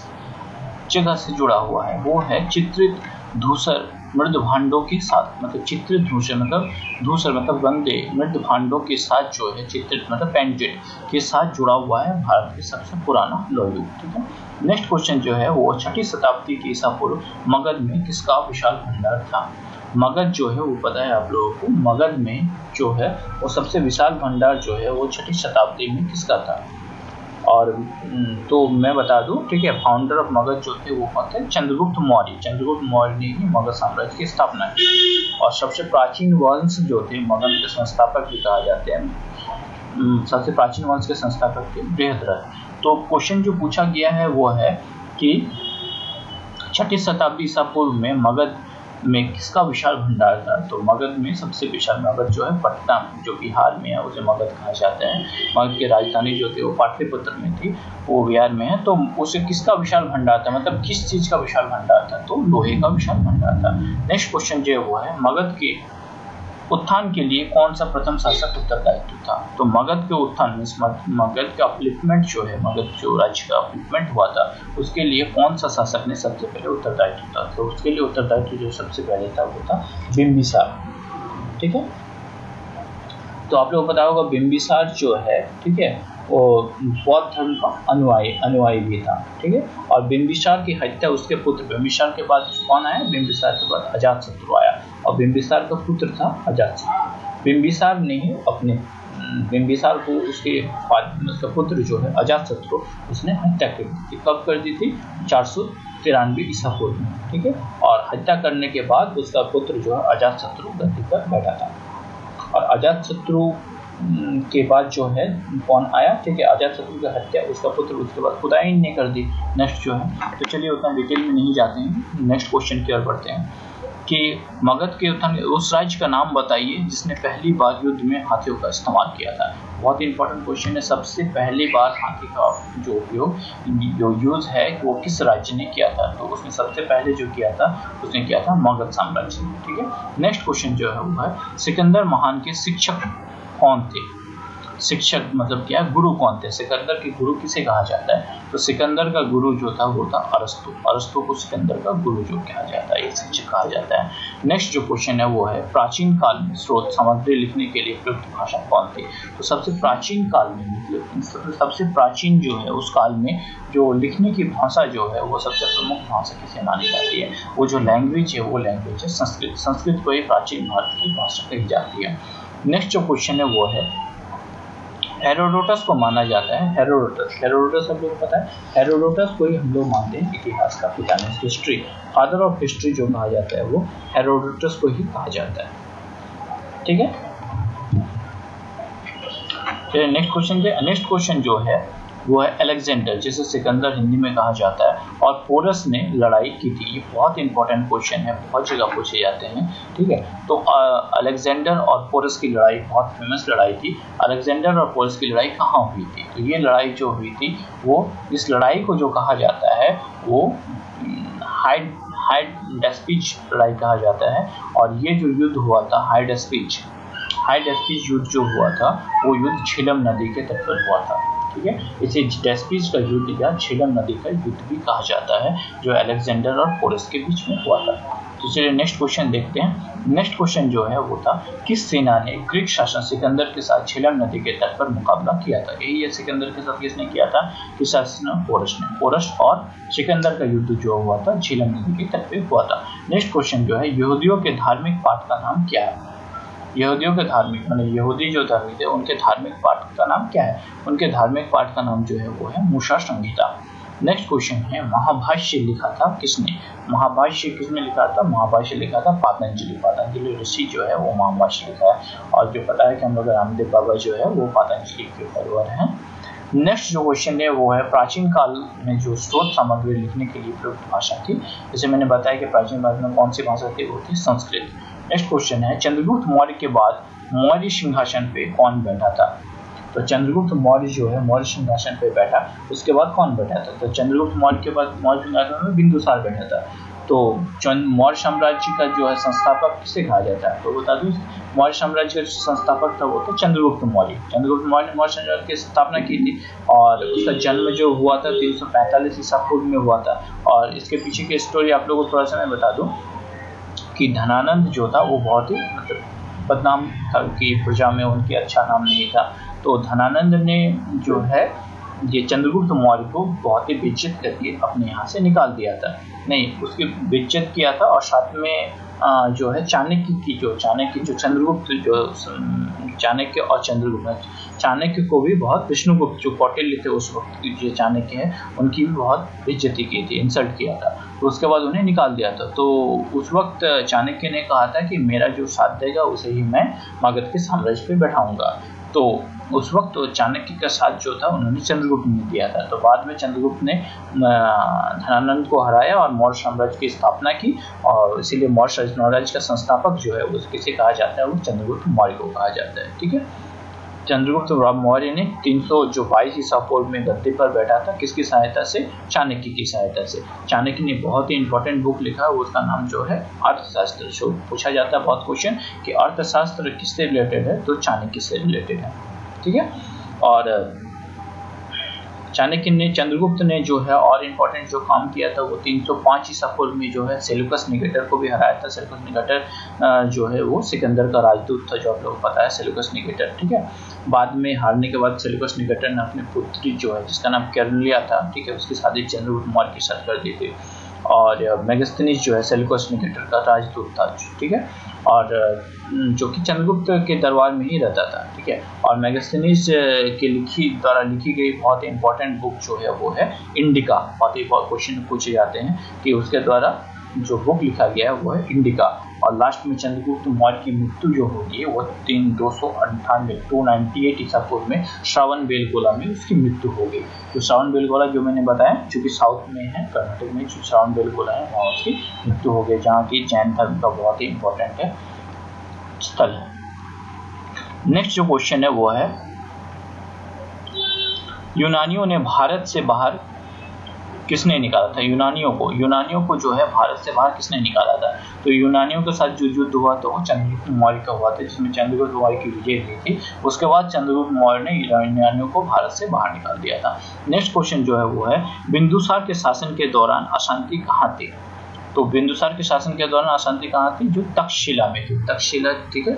A: जगह से जुड़ा हुआ है? वो है चित्रित धूसर मृद भांडों के साथ, मतलब चित्रित धूसर मतलब गंदे मृद भांडों के साथ जो है, चित्रित मतलब पेंटेड के साथ जुड़ा हुआ है भारत के सबसे पुराना लौह युग। ठीक है, नेक्स्ट क्वेश्चन जो है वो 6ठी शताब्दी के ईसा पूर्व मगध में किसका विशाल भंडार था? मगध जो है वो पता है आप लोगों को, मगध में जो है वो सबसे विशाल भंडार जो है वो 6ठी शताब्दी में किसका था? और तो मैं बता दूं, ठीक है, फाउंडर ऑफ मगध जो थे वो कौन थे? चंद्रगुप्त मौर्य ने ही मगध साम्राज्य की स्थापना की। और सबसे प्राचीन वंश जो थे मगध के संस्थापक भी कहा जाते हैं, सबसे प्राचीन वंश के संस्थापक थे बृहद्रथ। तो क्वेश्चन जो पूछा गया है वो है कि 6ठी शताब्दी ईसा पूर्व में मगध में किसका विशाल भंडार था? तो मगध में सबसे विशाल, मगध जो है पटना जो बिहार में है उसे मगध कहा जाता है। मगध की राजधानी जो थी वो पाटलिपुत्र में थी, वो बिहार में है। तो उसे किसका विशाल भंडार था, मतलब किस चीज का विशाल भंडार था? तो लोहे का विशाल भंडार था। नेक्स्ट क्वेश्चन जो है वो है, मगध के उत्थान के लिए कौन सा प्रथम शासक उत्तरदायित्व था? तो मगध के उत्थान में मगध का अपलिफ्टमेंट जो है, मगध जो राज्य का अपलिफ्टमेंट हुआ था उसके लिए कौन सा शासक ने सबसे पहले उत्तरदायित्व था? तो उसके लिए उत्तरदायित्व जो सबसे पहले था वो था बिंबिसार। ठीक है, तो आप लोगों को पता होगा बिंबिसार जो है, ठीक है, वो बौद्ध धर्म का अनुयायी भी था। ठीक है, और बिंबिसार की हत्या उसके पुत्र, बिंबिसार के बाद कौन आया? बिंबिसार के बाद अजातशत्रु आया, और बिंबिसार का पुत्र था अजातशत्रु। बिंबिसार ने ही अपने बिंबिसार को उसका पुत्र जो है अजातशत्रु उसने हत्या कर दी थी। कब कर दी थी? 493 ईसा पूर्व में। ठीक है, और हत्या करने के बाद उसका पुत्र जो है अजातशत्रु गद्दी पर बैठा था। और अजातशत्रु के बाद जो है कौन आया? ठीक है, अजातशत्रु की हत्या उसका पुत्र उसके बाद खुदाइन ने कर दी। नेक्स्ट जो है, तो चलिए उतना डिटेल में नहीं जाते हैं, नेक्स्ट क्वेश्चन की ओर बढ़ते हैं कि मगध के उत्थान उस राज्य का नाम बताइए जिसने पहली बार युद्ध में हाथियों का इस्तेमाल किया था। बहुत इंपॉर्टेंट क्वेश्चन है। सबसे पहली बार हाथी का जो उपयोग जो यूज है वो किस राज्य ने किया था? तो उसने सबसे पहले जो किया था उसने किया था मगध साम्राज्य। ठीक है, नेक्स्ट क्वेश्चन जो है वो है, सिकंदर महान के शिक्षक कौन थे? शिक्षक मतलब क्या, गुरु कौन थे? सिकंदर के गुरु किसे कहा जाता है? तो सिकंदर का गुरु जो था वो था अरस्तु को सिकंदर का गुरु जो कहा जाता है, ये शिक्षक कहा जाता है। नेक्स्ट जो क्वेश्चन है वो है, प्राचीन काल में स्रोत सामग्री लिखने के लिए प्रयुक्त भाषा कौन थी? तो सबसे प्राचीन काल में मतलब सबसे प्राचीन जो है उस काल में जो लिखने की भाषा जो है वो सबसे प्रमुख भाषा किसे मानी जाती है? वो जो लैंग्वेज है वो लैंग्वेज है संस्कृत। संस्कृत को ही प्राचीन भारत की भाषा कही जाती है। नेक्स्ट जो क्वेश्चन है वो है, हेरोडोटस को माना जाता है, हेरोडोटस सब लोग पता है, हेरोडोटस को ही हम लोग मानते हैं इतिहास का पिता, हिस्ट्री, फादर ऑफ हिस्ट्री जो कहा जाता है वो हेरोडोटस को ही कहा जाता है। ठीक है, नेक्स्ट क्वेश्चन जो है वो है अलेक्जेंडर, जिसे सिकंदर हिंदी में कहा जाता है, और पोरस ने लड़ाई की थी। ये बहुत इंपॉर्टेंट क्वेश्चन है, बहुत जगह पूछे जाते हैं। ठीक है, तो अलेक्जेंडर और पोरस की लड़ाई बहुत फेमस लड़ाई थी। अलेक्जेंडर और पोरस की लड़ाई कहाँ हुई थी? तो ये लड़ाई जो हुई थी वो, इस लड़ाई को जो कहा जाता है वो हाइडेस्पिज लड़ाई कहा जाता है। और ये जो युद्ध हुआ था हाइडेस्पिज युद्ध जो हुआ था वो युद्ध झेलम नदी के तट पर हुआ था। ठीक है, इसे डेस्पिज का युद्ध या झेलम नदी का युद्ध भी कहा जाता है, जो अलेक्जेंडर और पोरस के बीच में हुआ था। तो चलिए नेक्स्ट क्वेश्चन देखते हैं। नेक्स्ट क्वेश्चन जो है वो था, किस सेना ने ग्रीक शासक सिकंदर के साथ झेलम नदी के तट पर मुकाबला किया था? यही है, सिकंदर के साथ किसने किया था? किस शासक ने? पोरस ने। पोरस और सिकंदर का युद्ध जो हुआ था झेलम नदी के तट पर हुआ था। नेक्स्ट क्वेश्चन जो है, यहूदियों के धार्मिक पाठ का नाम क्या है? यहूदियों के धार्मिक, मतलब यहूदी जो धर्मी थे उनके धार्मिक पाठ का नाम क्या है? उनके धार्मिक पाठ का नाम जो है वो है मूसा संहिता। नेक्स्ट क्वेश्चन है, महाभाष्य लिखा था किसने? महाभाष्य किसने लिखा था? महाभाष्य लिखा था पातंजलि ऋषि जो है वो महाभाष्य लिखा है। और जो पता है कि हम लोग रामदेव बाबा जो है वो पातंजलि के फॉलोअर हैं। नेक्स्ट जो क्वेश्चन है वो है, प्राचीन काल में जो स्रोत सामग्री लिखने के लिए प्रयुक्त भाषा थी? जैसे मैंने बताया कि प्राचीन काल में कौन सी भाषा थी? वो थी संस्कृत। नेक्स्ट क्वेश्चन है, चंद्रगुप्त मौर्य के बाद मौर्य सिंहासन पे कौन बैठा था? तो चंद्रगुप्त मौर्य जो है मौर्य सिंहासन पे बैठा, उसके बाद कौन बैठा था? तो चंद्रगुप्त मौर्य के बाद मौर्य सिंहासन में बिंदुसार बैठा था। तो मौर्य साम्राज्य का जो है संस्थापक किसे कहा जाता है? तो बता दूं, मौर्य साम्राज्य का संस्थापक था वो तो चंद्रगुप्त मौर्य। चंद्रगुप्त मौर्य ने मौर्य साम्राज्य की स्थापना की थी, और उसका जन्म जो हुआ था 345 ईसा पूर्व में हुआ था। और इसके पीछे की स्टोरी आप लोगों को थोड़ा सा मैं बता दूं कि धनानंद जो था वो बहुत ही मतलब बदनाम था, कि प्रजा में उनके अच्छा नाम नहीं था। तो धनानंद ने जो है ये चंद्रगुप्त मौर्य को बहुत ही बेइज्जत करके अपने यहाँ से निकाल दिया था। नहीं, उसकी बेइज्जत किया था। और साथ में जो है चाणक्य जो चंद्रगुप्त जो चाणक्य और चंद्रगुप्त, चाणक्य को भी बहुत, विष्णुगुप्त जो कौटिल्य थे उस वक्त की जो चाणक्य है उनकी भी बहुत बेइज्जती की थी, इंसल्ट किया था। तो उसके बाद उन्हें निकाल दिया था। तो उस वक्त चाणक्य ने कहा था कि मेरा जो साथ देगा उसे ही मैं मगध के साम्राज्य पे बैठाऊंगा। तो उस वक्त चाणक्य का साथ जो था उन्होंने चंद्रगुप्त ने दिया था। तो बाद में चंद्रगुप्त ने धनानंद को हराया और मौर्य साम्राज्य की स्थापना की, और इसीलिए मौर्य साम्राज्य का संस्थापक जो है वो किसे कहा जाता है? वो चंद्रगुप्त मौर्य को कहा जाता है। ठीक है, चंद्रगुप्त मौर्य ने 322 ईसा पूर्व में गद्दी पर बैठा था, किसकी सहायता से? चाणक्य की सहायता से। चाणक्य ने बहुत ही इंपॉर्टेंट बुक लिखा है, उसका नाम जो है अर्थशास्त्र। जो पूछा जाता है बहुत क्वेश्चन कि अर्थशास्त्र किससे रिलेटेड है? तो चाणक्य से रिलेटेड है। ठीक है, और चाणक्य ने, चंद्रगुप्त ने जो है और इम्पोर्टेंट जो काम किया था वो 305 ईसा पूर्व में जो है सेल्यूकस निकेटर को भी हराया था। सेल्यूकस निकेटर जो है वो सिकंदर का राजदूत था, जो आप लोगों को पता है, सेल्यूकस निकेटर। ठीक है, बाद में हारने के बाद सेल्यूकस निकेटर ने अपनी पुत्री जो है जिसका नाम कैरलिया था, ठीक है, उसकी शादी चंद्रगुप्त मौर्य के साथ कर दी थी। और मेगास्थनीज जो है सेल्यूकस निकेटर का राजदूत था। ठीक है, और जो कि चंद्रगुप्त के दरबार में ही रहता था। ठीक है, और मेगास्थनीज के द्वारा लिखी गई बहुत ही इंपॉर्टेंट बुक जो है वो है इंडिका। बहुत ही क्वेश्चन पूछे जाते हैं कि उसके द्वारा जो बुक लिखा गया है वो है इंडिका। और लास्ट में चंद्रगुप्त मौर्य की मृत्यु जो होगी वो 298 ईसा पूर्व में श्रावण बेलगोला में उसकी मृत्यु हो गई। तो श्रावण बेलगोला जो मैंने बताया, जो कि साउथ में है, कर्नाटक में जो श्रावण बेलगोला है वहाँ उसकी मृत्यु हो गई, जहाँ की जैन धर्म का बहुत ही इंपॉर्टेंट है स्थल है। नेक्स्ट जो क्वेश्चन है वो है, यूनानियों ने भारत से बाहर किसने निकाला था? यूनानियों को जो है भारत से बाहर किसने निकाला था? तो यूनानियों के साथ जो युद्ध हुआ था वो चंद्रगुप्त मौर्य का हुआ था, जिसमें चंद्रगुप्त मौर्य की विजय हुई थी। उसके बाद चंद्रगुप्त मौर्य ने यूनानियों को भारत से बाहर निकाल दिया था। नेक्स्ट क्वेश्चन जो है वो है, बिंदुसार के शासन के दौरान अशांति कहाँ थी? तो बिंदुसार के शासन के दौरान अशांति कहाँ थी? जो तक्षशिला में थी। तक्षशिला, ठीक है,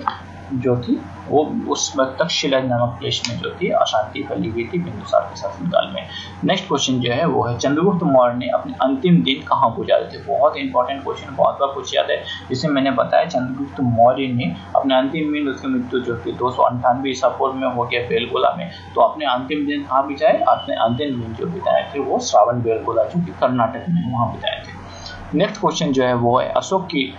A: जो थी वो उस वक्त तक शिला नामक देश में जो थी अशांति फैली हुई थी बिंदुसार के शासनकाल में। नेक्स्ट क्वेश्चन जो है वो है चंद्रगुप्त मौर्य ने अपने अंतिम दिन कहाँ गुजारे थे। बहुत इंपॉर्टेंट क्वेश्चन, बहुत बार पूछा जाता है। जिसे मैंने बताया चंद्रगुप्त मौर्य ने अपने अंतिम दिन, उसकी मृत्यु जो थी 298 ईसा पूर्व में हो गया बेलगोला में। तो अपने अंतिम दिन कहाँ बिताए? अपने अंतिम दिन जो बिताए थे वो श्रावण बेलगोला जो कि कर्नाटक में वहाँ बिताए थे। नेक्स्ट क्वेश्चन जो है वो है अशोक की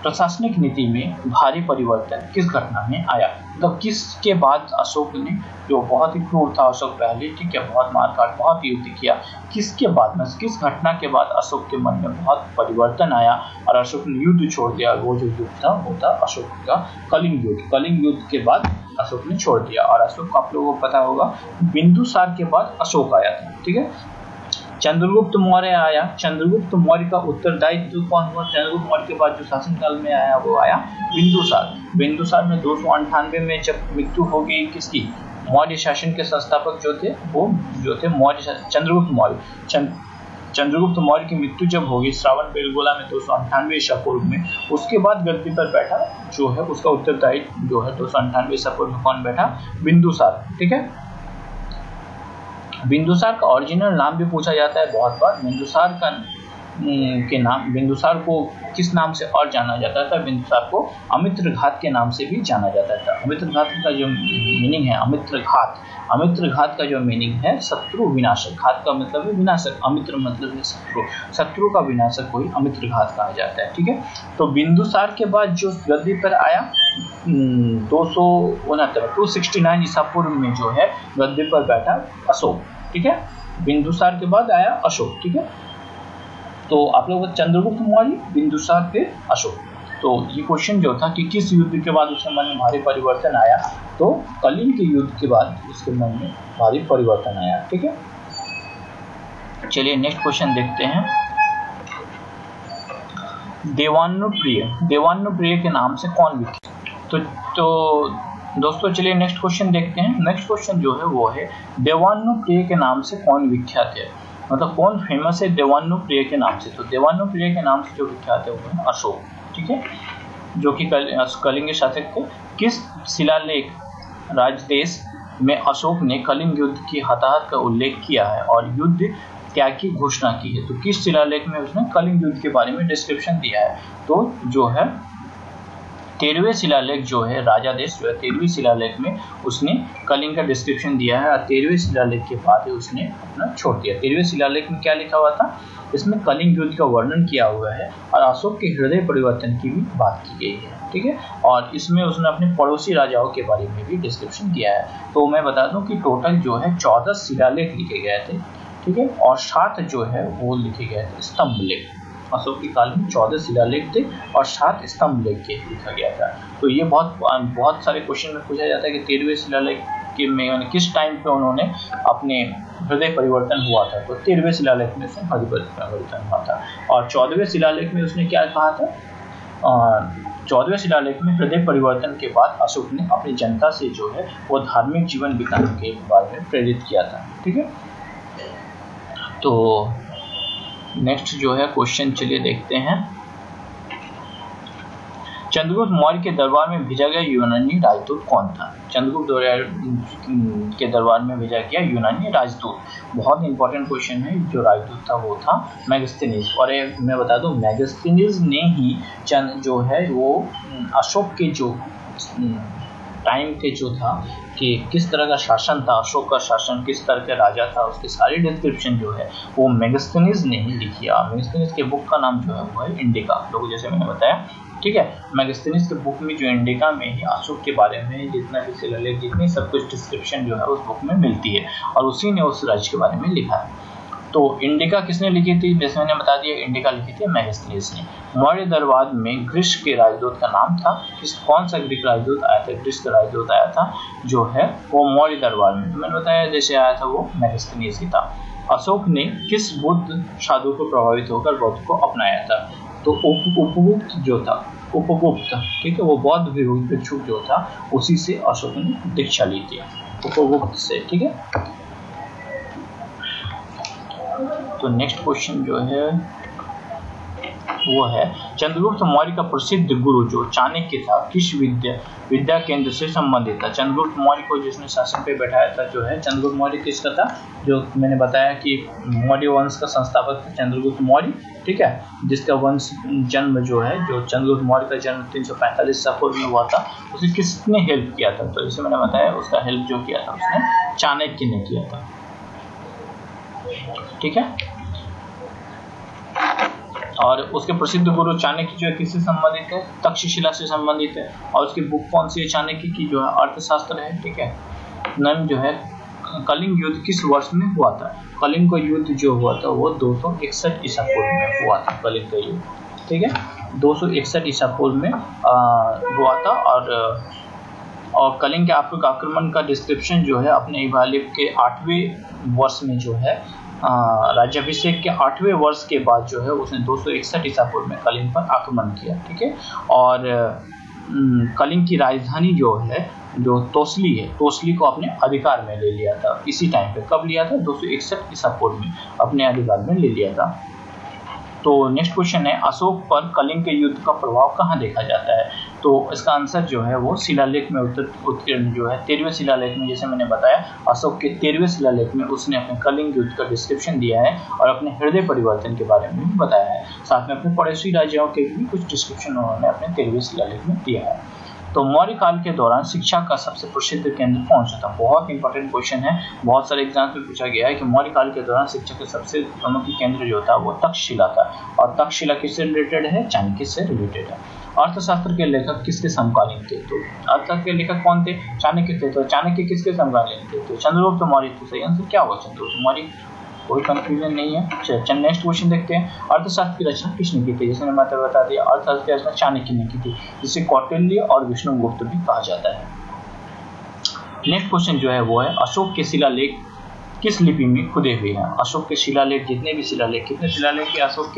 A: प्रशासनिक नीति में भारी परिवर्तन किस घटना में आया। मतलब किसके बाद अशोक ने, जो बहुत ही क्रूर था अशोक पहले, ठीक है, बहुत मारकाट, बहुत युद्ध किया, किसके बाद में, किस घटना के बाद अशोक के मन में बहुत परिवर्तन आया और अशोक ने युद्ध छोड़ दिया। वो जो युद्ध था वो था अशोक का कलिंग युद्ध। कलिंग युद्ध के बाद अशोक ने छोड़ दिया। और अशोक आप लोगों को पता होगा बिंदुसार के बाद अशोक आया था, ठीक है। चंद्रगुप्त मौर्य आया। चंद्रगुप्त मौर्य का उत्तरदायित्व कौन हुआ? चंद्रगुप्त मौर्य के बाद जो शासनकाल में आया वो आया बिंदुसार। बिंदुसार में 298 में जब मृत्यु हो गई किसकी? मौर्य शासन के संस्थापक जो थे वो जो थे मौर्य चंद्रगुप्त मौर्य। चंद्रगुप्त मौर्य की मृत्यु जब होगी श्रावण बेलगोला में 298 ईसा पूर्व में, उसके बाद गद्दी पर बैठा जो है उसका उत्तरदायित्व जो है 298 ईसा पूर्व में कौन बैठा? बिंदुसार, ठीक है। बिंदुसार का ओरिजिनल नाम भी पूछा जाता है बहुत बार। बिंदुसार का के नाम, बिंदुसार को किस नाम से और जाना जाता था? बिंदुसार को अमित्रघात के नाम से भी जाना जाता था। अमित्रघात का जो मीनिंग है, अमित्रघात का जो मीनिंग है शत्रु विनाशक। घात का मतलब है विनाशक, अमित्र मतलब है शत्रु, शत्रु का विनाशक कोई अमित्रघात कहा जाता है, ठीक है। तो बिंदुसार के बाद जो गद्दी पर आया 269 ईसा पूर्व में जो है गद्दी पर बैठा अशोक, ठीक है। बिंदुसार के बाद आया अशोक, ठीक है। तो आप लोग चंद्रगुप्त मौर्य, बिंदुसार फिर अशोक। तो ये क्वेश्चन जो था कि किस युद्ध के बाद उसके मन में भारी परिवर्तन आया, तो कलिंग के युद्ध के बाद उसके मन में भारी परिवर्तन आया, ठीक है। चलिए नेक्स्ट क्वेश्चन देखते हैं। देवानुप्रिय के नाम से कौन विख्यात? तो दोस्तों चलिए नेक्स्ट क्वेश्चन देखते हैं। नेक्स्ट क्वेश्चन जो है वो है देवानुप्रिय के नाम से कौन विख्यात है, मतलब कौन फेमस है देवानुप्रिय के नाम से। तो देवानुप्रिय के नाम से जो विख्यात है वो है अशोक, ठीक है, जो कि कलिंग शासक थे। किस शिलालेख राजदेश में अशोक ने कलिंग युद्ध की हताहत का उल्लेख किया है और युद्ध त्याग की घोषणा की है? तो किस शिलालेख में उसने कलिंग युद्ध के बारे में डिस्क्रिप्शन दिया है? तो जो है 13वें शिलालेख जो है राजादेश जो है 13वें शिलालेख में उसने कलिंग का डिस्क्रिप्शन दिया है और 13वें शिलालेख के बाद उसने अपना छोड़ दिया। 13वें शिलालेख में क्या लिखा हुआ था? इसमें कलिंग युद्ध का वर्णन किया हुआ है और अशोक के हृदय परिवर्तन की भी बात की गई है, ठीक है। और इसमें उसने अपने पड़ोसी राजाओं के बारे में भी डिस्क्रिप्शन दिया है। तो मैं बता दूं कि टोटल जो है 14 शिलालेख लिखे गए थे, ठीक है, और 7 जो है वो लिखे गए थे स्तंभ लेख। अशोक के काल में 14 शिलालेख थे और 7 स्तंभ लेख के लिखा गया था। तो ये बहुत सारे क्वेश्चन में पूछा जाता है कि 13वें शिलालेख के में किस टाइम पे उन्होंने अपने हृदय परिवर्तन हुआ था। तो 13वें शिलालेख में उसने हृदय परिवर्तन हुआ था। और 14वें शिलालेख में उसने क्या कहा था? 14वें शिलालेख में हृदय परिवर्तन के बाद अशोक ने अपनी जनता से जो है वो धार्मिक जीवन बिताने के बारे में प्रेरित किया था, ठीक है। तो नेक्स्ट जो है क्वेश्चन चलिए देखते हैं। चंद्रगुप्त मौर्य के दरबार में भेजा गया यूनानी राजदूत कौन था? चंद्रगुप्त मौर्य के दरबार में भेजा गया यूनानी राजदूत, बहुत इंपॉर्टेंट क्वेश्चन है। जो राजदूत था वो था मेगास्थनीज। और मैं बता दूं मेगास्थनीज ने ही जो है वो अशोक के जो टाइम के जो था कि किस तरह का शासन था, अशोक का शासन किस तरह का राजा था, उसकी सारी डिस्क्रिप्शन जो है वो मेगास्थनीज ने ही लिखी है। मेगास्थनीज के बुक का नाम जो है वो है इंडिका, लोग जैसे मैंने बताया, ठीक है। मेगास्थनीज के बुक में जो इंडिका में ही अशोक के बारे में जितना भी शिलालेख, जितनी सब कुछ डिस्क्रिप्शन जो है उस बुक में मिलती है और उसी ने उस राज्य के बारे में लिखा है। तो इंडिका किसने लिखी थी? जैसे मैंने बता दिया, इंडिका लिखी थी मेगास्थनीज ने। मौर्य दरबार में ग्रीस के राजदूत का नाम था, कौन सा ग्रीक राजदूत आया था? ग्रीस का राजदूत आया था जो है वो मौर्य दरबार में, तो मैंने बताया जैसे आया था वो मेगास्थनीज ही था। अशोक ने किस बुद्ध साधु को प्रभावित होकर बौद्ध को अपनाया था? तो उपगुप्त जो था, उपगुप्त, ठीक है, वो बौद्ध भिक्षु जो था उसी से अशोक ने दीक्षा ली थी, उपगुप्त से, ठीक है। तो नेक्स्ट क्वेश्चन जो है वो है चंद्रगुप्त मौर्य का प्रसिद्ध गुरु जो चाणक्य था किस विद्या केंद्र से संबंधित था। चंद्रगुप्त मौर्य को जिसने शासन पे बैठाया था जो है चंद्रगुप्त मौर्य किसका था, जो मैंने बताया कि मौर्य वंश का संस्थापक था चंद्रगुप्त मौर्य, ठीक है, जिसका वंश जन्म जो है, जो चंद्रगुप्त मौर्य का जन्म 345 ईसा पूर्व में हुआ था, उसे किसने हेल्प किया था, तो जैसे मैंने बताया उसका हेल्प जो किया था उसने चाणक्य ने किया था, ठीक है। और उसके प्रसिद्ध गुरु चाणक्य जो है किससे संबंधित है, तक्षशिला से संबंधित है। और उसकी बुक कौन सी है चाणक्य की, जो है अर्थशास्त्र है, ठीक है। नन जो है कलिंग युद्ध किस वर्ष में हुआ था, कलिंग का युद्ध जो हुआ था वो 261 ईसा पूर्व में हुआ था, कलिंग का युद्ध, ठीक है, 261 ईसा पूर्व में हुआ था। और कलिंग के आक्रमण का डिस्क्रिप्शन जो है अपने इबालिब के 8वें वर्ष में जो है राज्याभिषेक के 8वें वर्ष के बाद जो है उसने 261 ईसा पूर्व में कलिंग पर आक्रमण किया, ठीक है। और कलिंग की राजधानी जो है, जो तोसली है, तोसली को अपने अधिकार में ले लिया था इसी टाइम पे। कब लिया था, 261 ईसा पूर्व में अपने अधिकार में ले लिया था। तो नेक्स्ट क्वेश्चन है अशोक पर कलिंग के युद्ध का प्रभाव कहाँ देखा जाता है, तो इसका आंसर जो है वो शिलालेख में उत्कीर्ण जो है 13वें शिलालेख में, जैसे मैंने बताया अशोक के 13वें शिलालेख में उसने अपने कलिंग युद्ध का डिस्क्रिप्शन दिया है और अपने हृदय परिवर्तन के बारे में भी बताया है। साथ में अपने पड़ोसी राज्यों के भी कुछ डिस्क्रिप्शन उन्होंने अपने 13वें शिलालेख में दिया है। तो मौर्य काल के दौरान शिक्षा का सबसे प्रसिद्ध केंद्र कौन सा था, बहुत इंपॉर्टेंट क्वेश्चन है, बहुत सारे एग्जाम में पूछा गया है कि मौर्य काल के दौरान शिक्षा का सबसे प्रमुख केंद्र जो था वो तक्षशिला था। और तक्षशिला किससे रिलेटेड है, चाणक्य से रिलेटेड है। अर्थशास्त्र के लेखक किसके समकालीन थे, तो अर्थशास्त्र के लेखक कौन थे, चाणक्य थे। तो चाणक्य किसके समकालीन थे, तो चंद्रगुप्त मौर्य थे। सही आंसर क्या हुआ, चंद्रगुप्त मौर्य, कोई कंफ्यूजन नहीं है। चलिए नेक्स्ट क्वेश्चन देखते हैं, अर्थशास्त्र की रचना किसने की थी, जिसने मतलब बता दिया अर्थशास्त्र की रचना चाणक्य ने की थी, जिसे कौटिल्य और विष्णुगुप्त भी कहा जाता है। नेक्स्ट क्वेश्चन जो है वो है अशोक के शिलालेख किस लिपि में खुदे हुए हैं। अशोक के शिलालेख, जितने भी शिलालेख, कितने शिलालेख है अशोक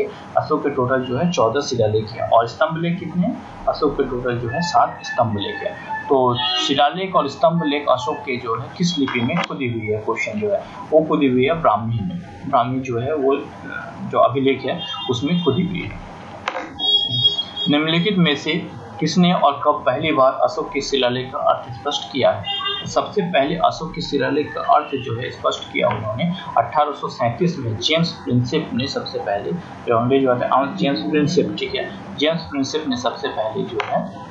A: के टोटल जो है 14 शिलालेख है। और स्तंभ लेख कितने हैं, अशोक के टोटल जो है 7 स्तंभ लेख है। तो शिलालेख और स्तंभ लेख अशोक के जो है किस लिपि में खुदी हुई है, क्वेश्चन जो है वो खुदी हुई है ब्राह्मी में। ब्राह्मी जो है वो जो अभिलेख है उसमें खुदी हुई है। निम्नलिखित में से किसने और कब पहली बार अशोक के शिलालेख का अर्थ स्पष्ट किया है। सबसे पहले अशोक के शिलालेख का अर्थ जो है स्पष्ट किया उन्होंने 1837 में जेम्स प्रिंसेप ने सबसे पहले, जो अंग्रेज होते हैं जेम्स प्रिंसेप, ठीक है, जेम्स प्रिंसेप ने सबसे पहले जो है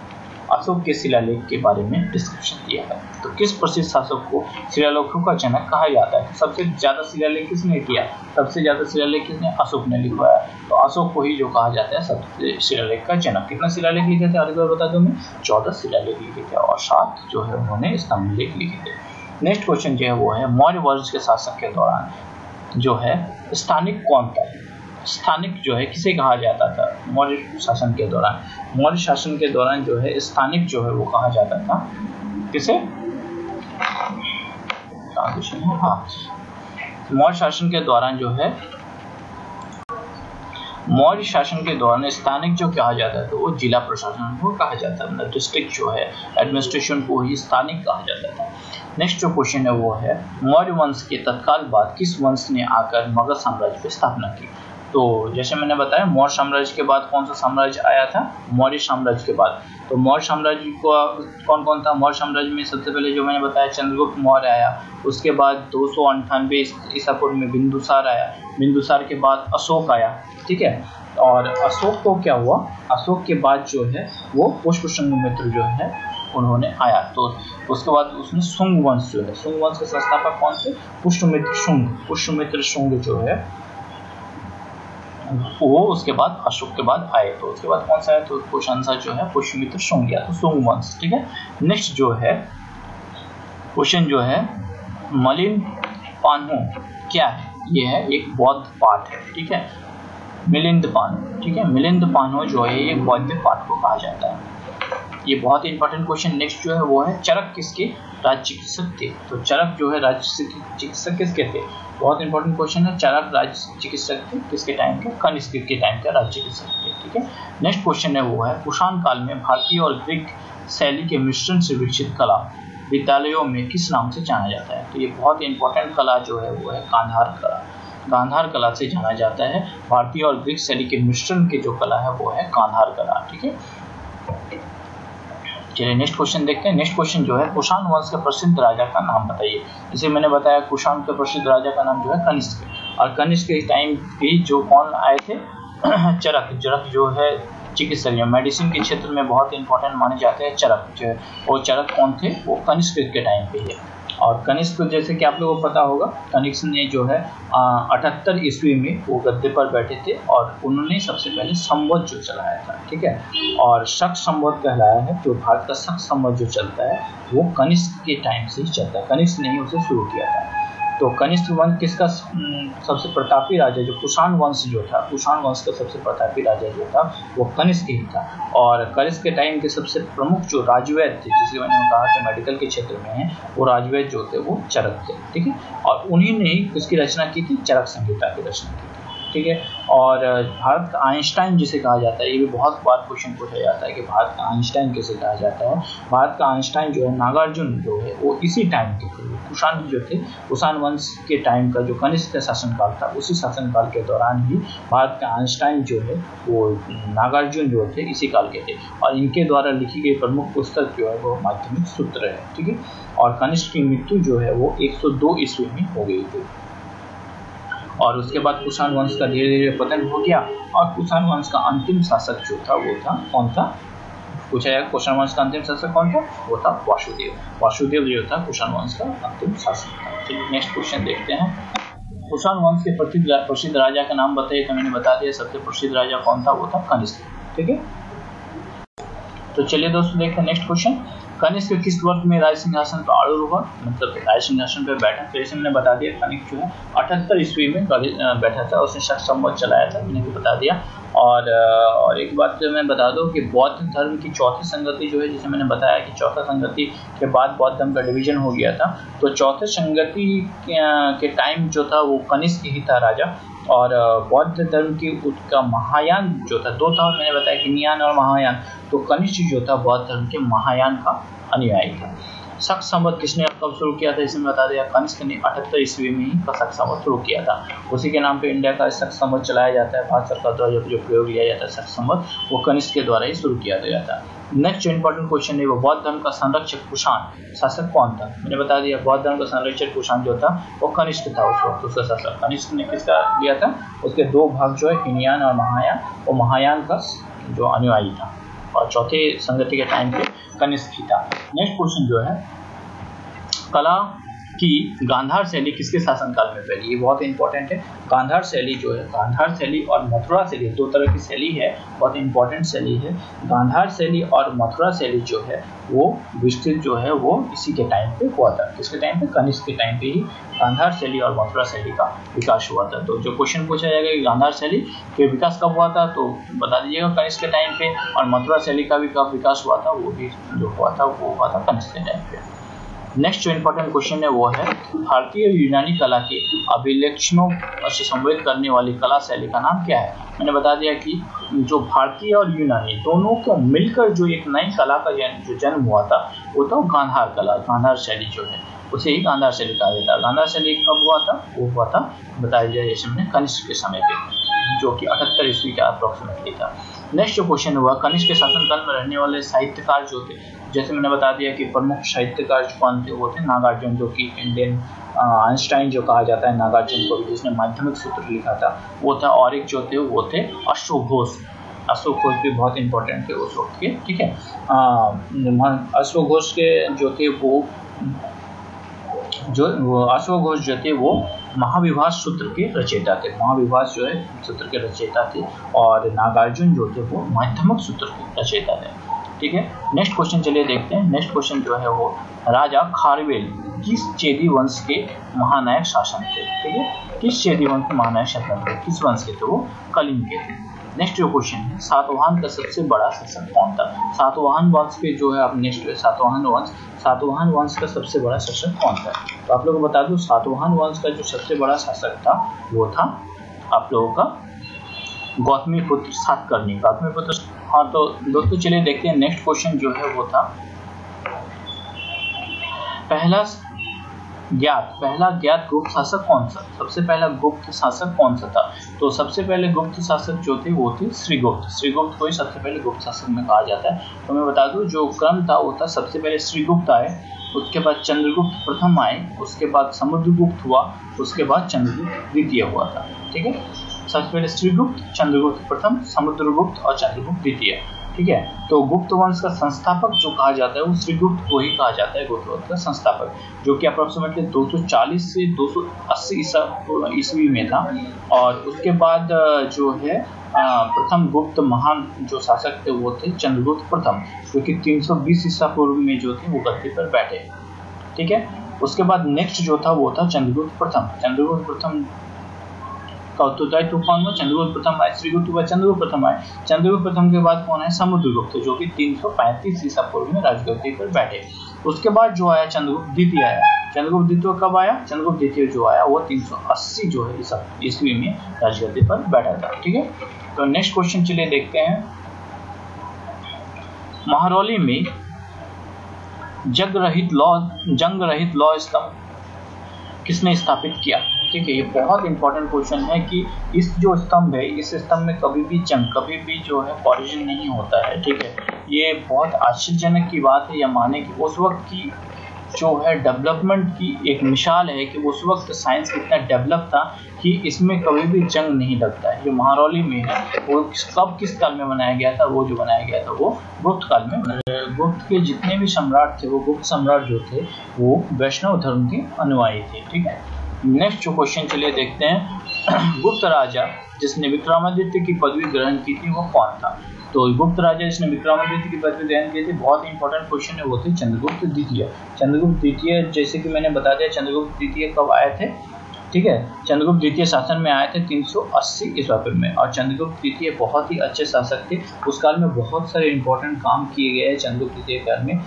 A: अशोक के शिलालेख के बारे में डिस्क्रिप्शन दिया है। तो किस प्रसिद्ध शासक को शिलालेखों का जनक कहा जाता है, सबसे ज्यादा शिलालेख किसने किया, सबसे ज्यादा शिलालेख किसने, अशोक ने लिखवाया, तो अशोक को ही जो कहा जाता है सबसे शिलालेख का जनक। कितना शिलालेख लिखे थे, और बता दो मैं 14 शिलालेख लिखे थे और 7 जो है उन्होंने स्तंभ लेख लिखे थे। नेक्स्ट क्वेश्चन जो है वो है मौर्य वंश के शासक के दौरान जो है स्थानिक कौन था, स्थानिक जो है किसे कहा जाता था मौर्य शासन के दौरान। मौर्य शासन के दौरान जो है स्थानिक जो है वो कहा जाता था किसे, हाँ, मौर्य शासन के दौरान जो है मौर्य शासन के दौरान स्थानिक जो कहा जाता है तो वो जिला प्रशासन को कहा जाता है, मतलब डिस्ट्रिक्ट जो है एडमिनिस्ट्रेशन को ही स्थानिक कहा जाता था। नेक्स्ट जो क्वेश्चन है वो है मौर्य वंश के तत्काल बाद किस वंश ने आकर मगध साम्राज्य की स्थापना की। तो जैसे मैंने बताया मौर्य साम्राज्य के बाद कौन सा साम्राज्य आया था, मौर्य साम्राज्य के बाद। तो मौर्य साम्राज्य को कौन कौन था, मौर्य साम्राज्य में सबसे पहले जो मैंने बताया चंद्रगुप्त मौर्य आया, उसके बाद 298 ईसा पूर्व में बिंदुसार आया, बिंदुसार के बाद अशोक आया, ठीक है। और अशोक को क्या हुआ, अशोक के बाद जो है वो पुष्यमित्र जो है उन्होंने आया। तो उसके बाद उसने शुंग वंश जो है, शुंग वंश के संस्थापक कौन थे, पुष्यमित्र शुंग जो है वो उसके बाद अशोक के बाद आए। तो उसके बाद कौन सा है, तो क्वेश्चन आंसर जो है पुष्यमित्र शुंग या तो शुंग वंश, ठीक है। नेक्स्ट जो है क्वेश्चन जो है मिलिंद पान्हु क्या है, ये है एक बौद्ध पाठ है, ठीक है, मिलिंद पान्हु, ठीक है, मिलिंद पान्हु जो है एक बौद्ध पाठ को कहा जाता है। ये बहुत ही इंपॉर्टेंट क्वेश्चन। नेक्स्ट जो है वो है चरक किसके राज चिकित्सक थे, तो चरक जो है राज चिकित्सक किसके थे, बहुत इंपॉर्टेंट क्वेश्चन है। चरक राज चिकित्सक थे किसके टाइम के, कनिष्क के टाइम के राज चिकित्सक थे, ठीक है। नेक्स्ट क्वेश्चन है वो है कुषाण काल में भारतीय और ग्रीक शैली के मिश्रण से विकसित कला विद्यालयों में किस नाम से जाना जाता है। तो ये बहुत इंपॉर्टेंट कला जो है वो है गांधार कला, गांधार कला से जाना जाता है। भारतीय और ग्रीक शैली के मिश्रण की जो कला है वो है गांधार कला। ठीक है, चलिए नेक्स्ट क्वेश्चन देखते हैं। नेक्स्ट क्वेश्चन जो है, कुषाण वंश के प्रसिद्ध राजा का नाम बताइए। जैसे मैंने बताया, कुषाण के प्रसिद्ध राजा का नाम जो है कनिष्क, और कनिष्क के टाइम पे जो कौन आए थे, चरक जो है चिकित्सा मेडिसिन के क्षेत्र में बहुत इंपॉर्टेंट माने जाते हैं चरक जो है, वो चरक कौन थे, वो कनिष्क के टाइम पे है। और कनिष्क जैसे कि आप लोगों को पता होगा, कनिष्क ने जो है 78 ईस्वी में वो गद्दे पर बैठे थे और उन्होंने सबसे पहले संवत जो चलाया था। ठीक है, और शक संवत कहलाया है, जो भारत का शक संवत जो चलता है वो कनिष्क के टाइम से ही चलता है, कनिष्क ने ही उसे शुरू किया था। तो कनिष्क वंश किसका सबसे प्रतापी राजा, जो कुषाण वंश जो था, कुषाण वंश का सबसे प्रतापी राजा जो था वो कनिष्क ही था। और कनिष्क के टाइम के सबसे प्रमुख जो राजवैद्य थे, जिसे मैंने कहा कि मेडिकल के क्षेत्र में है, वो राजवैद्य जो थे वो चरक थे। ठीक है, और उन्हीं ने किसकी रचना की थी, चरक संहिता की रचना की थी। ठीक है, और भारत का आइंस्टाइन जिसे कहा जाता है, ये भी बहुत बार क्वेश्चन पूछा जाता है कि भारत का आइंस्टाइन किसे कहा जाता है। भारत का आइंस्टाइन जो है, नागार्जुन जो है, वो इसी टाइम के थे, कुषाण जो थे, कुषाण वंश के टाइम का जो कनिष्क का शासनकाल था, उसी शासनकाल के दौरान ही भारत का आइंस्टाइन जो है वो नागार्जुन जो थे इसी काल के थे। और इनके द्वारा लिखी गई प्रमुख पुस्तक जो है वो माध्यमिक सूत्र है। ठीक है, और कनिष्क की मृत्यु जो है वो 102 ईस्वी में हो गई थी। और उसके बाद कुषाण वंश का धीरे धीरे पतन हो गया, और कुषाण वंश का अंतिम शासक जो था वो था कौन था, पूछा जाएगा कुषाण वंश का अंतिम शासक कौन था, वो था वासुदेव। वासुदेव जो था कुषाण वंश का अंतिम शासक था। चलिए नेक्स्ट क्वेश्चन देखते हैं। कुषाण वंश के प्रसिद्ध राजा का नाम बताइए। तो मैंने बता दिया, सबसे प्रसिद्ध राजा कौन था, वो था कनिष्क। ठीक है, तो चलिए दोस्तों देखते हैं नेक्स्ट क्वेश्चन। कनिष्क किस वर्ष में राज सिंहासन पर आरूढ़ हुआ, मतलब राज सिंहासन पर बैठा। तो जैसे मैंने बता दिया, कनिष्क जो है 78 ईस्वी में बैठा था, उसने शक संवत चलाया था, मैंने भी बता दिया। और एक बात मैं बता दूं कि बौद्ध धर्म की चौथी संगति जो है, जैसे मैंने बताया कि चौथा संगति के बाद बौद्ध धर्म का डिवीजन हो गया था, तो चौथे संगति के टाइम जो था वो कनिष्क ही था राजा। और बौद्ध धर्म की उसका महायान जो था, दो था मैंने बताया, हिनयान और महायान। तो कनिष्क जो था बौद्ध धर्म के महायान का अनुयायी था। शक संवत किसने कब शुरू किया था, इसमें बता दिया, कनिष्क ने 78 ईस्वी में ही शक संवत शुरू किया था। उसी के नाम पे इंडिया का शक संवत चलाया जाता है, भारत सरकार द्वारा जो प्रयोग लिया जाता है शक संवत, वो कनिष्क के द्वारा ही शुरू किया गया था। नेक्स्ट जो इंपॉर्टेंट क्वेश्चन है, वो बौद्ध धर्म का संरक्षक कुषाण शासक कौन था। मैंने बता दिया, बौद्ध धर्म का संरक्षक कुषाण जो था वो कनिष्क था उस वक्त, उसका शासक। कनिष्क ने किसका लिया था, उसके दो भाग जो है हिनयान और महायान, वो महायान का जो अनुयायी था, और चौथे संगति के टाइम पे कनिष्क ही था। नेक्स्ट क्वेश्चन जो है, कला की गांधार शैली किसके शासनकाल में फैली, ये बहुत इंपॉर्टेंट है। गांधार शैली जो है, गांधार शैली और मथुरा शैली, दो तरह की शैली है, बहुत इंपॉर्टेंट शैली है। गांधार शैली और मथुरा शैली जो है वो विस्तृत जो है वो इसी के टाइम पे हुआ था। किसके टाइम पे, कनिष्क के टाइम पे ही गांधार शैली और मथुरा शैली का विकास हुआ था। तो जो क्वेश्चन पूछा जाएगा कि गांधार शैली के विकास कब हुआ था, तो बता दीजिएगा कनिष्क के टाइम पे, और मथुरा शैली का भी कब विकास हुआ था, वो भी जो हुआ था वो हुआ था कनिष्क के टाइम पे। नेक्स्ट जो इंपॉर्टेंट क्वेश्चन है वो है, भारतीय और यूनानी कला के अभिलक्षणों से संबोधित करने वाली कला शैली का नाम क्या है। मैंने बता दिया कि जो भारतीय और यूनानी दोनों को मिलकर जो एक नई कला का जो जन्म हुआ था वो था गांधार कला, गांधार शैली जो है उसे ही गांधार शैली कहा जाता है। गांधार शैली कब हुआ था, वो हुआ था बताया जाए जैसे मैंने कनिष्क के समय पे, जो कि 78 ईस्वी के अप्रोक्सीमेटली था। नेक्स्ट जो क्वेश्चन हुआ, कनिष्क के शासनकाल में रहने वाले साहित्यकार जो थे, जैसे मैंने बता दिया कि प्रमुख साहित्यकार कौन थे, वो थे नागार्जुन, जो कि इंडियन आइंस्टाइन जो कहा जाता है नागार्जुन को, जिसने माध्यमिक सूत्र लिखा था वो था। और एक जो थे वो थे अश्व घोष। अश्व घोष भी बहुत इंपॉर्टेंट थे उस वक्त के। ठीक है, अश्व घोष के जो थे वो अश्व घोष जो थे वो महाविभास सूत्र के रचयिता थे। महाविभास जो है सूत्र के रचयिता थे, और नागार्जुन जो थे वो माध्यमिक सूत्र के रचयिता थे। ठीक है, नेक्स्ट क्वेश्चन चलिए देखते हैं। नेक्स्ट क्वेश्चन जो है वो, राजा खारवेल किस चेदी वंश के महानायक शासक थे। ठीक है, किस चेदी वंश के महानायक शासक थे, किस वंश के थे, वो कलिंग के थे। नेक्स्ट जो क्वेश्चन है, सातवाहन का सबसे बड़ा शासक कौन था। सातवाहन वंश के जो है, आप नेक्स्ट सातवाहन वंश का सबसे बड़ा शासक कौन था। तो आप लोगों को बता दूं, सातवाहन वंश का जो सबसे बड़ा शासक था वो था आप लोगों का गौतमीपुत्र सातकर्णी, गौतमीपुत्र। हाँ, तो दोस्तों चलिए देखते हैं नेक्स्ट क्वेश्चन जो है वो था, पहला पहला ज्ञात गुप्त शासक कौन सा? सबसे पहला गुप्त शासक कौन सा था? तो सबसे पहले गुप्त शासक जो थे वो थे श्रीगुप्त। श्रीगुप्त को ही सबसे पहले गुप्त शासक में कहा जाता है। तो मैं बता दूं जो क्रम था वो था सबसे पहले श्रीगुप्त आए, उसके बाद चंद्रगुप्त प्रथम आए, उसके बाद समुद्रगुप्त हुआ, उसके बाद चंद्रगुप्त द्वितीय हुआ था। ठीक है, सबसे पहले श्रीगुप्त, चंद्रगुप्त प्रथम, समुद्रगुप्त और चंद्रगुप्त द्वितीय। ठीक है, तो गुप्त वंश का संस्थापक जो कहा जाता है वो श्रीगुप्त को ही कहा जाता है, गुप्त वंश का संस्थापक, जो कि अप्रोक्सीमेटली 240 से 280 ईस्वी में था। और उसके बाद जो है प्रथम गुप्त महान जो शासक थे वो थे चंद्रगुप्त प्रथम, जो कि 320 ईसा पूर्व में जो थे वो गद्दी पर बैठे। ठीक है, उसके बाद नेक्स्ट जो था वो था चंद्रगुप्त प्रथम। चंद्रगुप्त प्रथम का उत्तरदायित्व कौन हुआ? चंद्रगुप्त प्रथम आए, श्रीगुप्त हुआ, चंद्रगुप्त प्रथम आए। चंद्रगुप्त प्रथम के बाद कौन है? समुद्रगुप्त, जो कि 335 ईसा पूर्व में राजगद्दी पर बैठे। उसके बाद जो आया चंद्रगुप्त द्वितीय आया। चंद्रगुप्त द्वितीय कब आया? चंद्रगुप्त द्वितीय जो आया वो 380 जो है ईस्वी में राजगद्दी पर बैठा था। ठीक है, तो नेक्स्ट क्वेश्चन चलिए देखते हैं। महरौली में जंग रहित लॉ स्तंभ किसने स्थापित किया? ठीक है, ये बहुत इंपॉर्टेंट क्वेश्चन है कि इस जो स्तंभ है, इस स्तंभ में कभी भी जंग, कभी भी जो है कॉलिजन नहीं होता है। ठीक है, ये बहुत आश्चर्यजनक की बात है, या माने कि उस वक्त की जो है डेवलपमेंट की एक मिसाल है कि उस वक्त साइंस कितना डेवलप था कि इसमें कभी भी जंग नहीं लगता है। ये महरौली में है, वो कब किस काल में बनाया गया था? वो जो बनाया गया था वो गुप्त काल में बनाया। गुप्त के जितने भी सम्राट थे, वो गुप्त सम्राट जो थे वो वैष्णव धर्म के अनुयायी थे। ठीक है, नेक्स्ट जो क्वेश्चन चलिए देखते हैं। गुप्त राजा जिसने विक्रमादित्य की पदवी ग्रहण की थी वो कौन था? तो गुप्त राजा जिसने विक्रमादित्य की पदवी ग्रहण की थी, बहुत ही इंपॉर्टेंट क्वेश्चन है, वो थे चंद्रगुप्त द्वितीय। चंद्रगुप्त द्वितीय जैसे कि मैंने बता दिया, चंद्रगुप्त द्वितीय कब आए थे? ठीक है, चंद्रगुप्त द्वितीय शासन में आए थे 380 ईसा पूर्व में। और चंद्रगुप्त द्वितीय बहुत ही अच्छे शासक थे, उस काल में बहुत सारे इंपॉर्टेंट काम किए गए हैं चंद्रगुप्त द्वितीय काल में।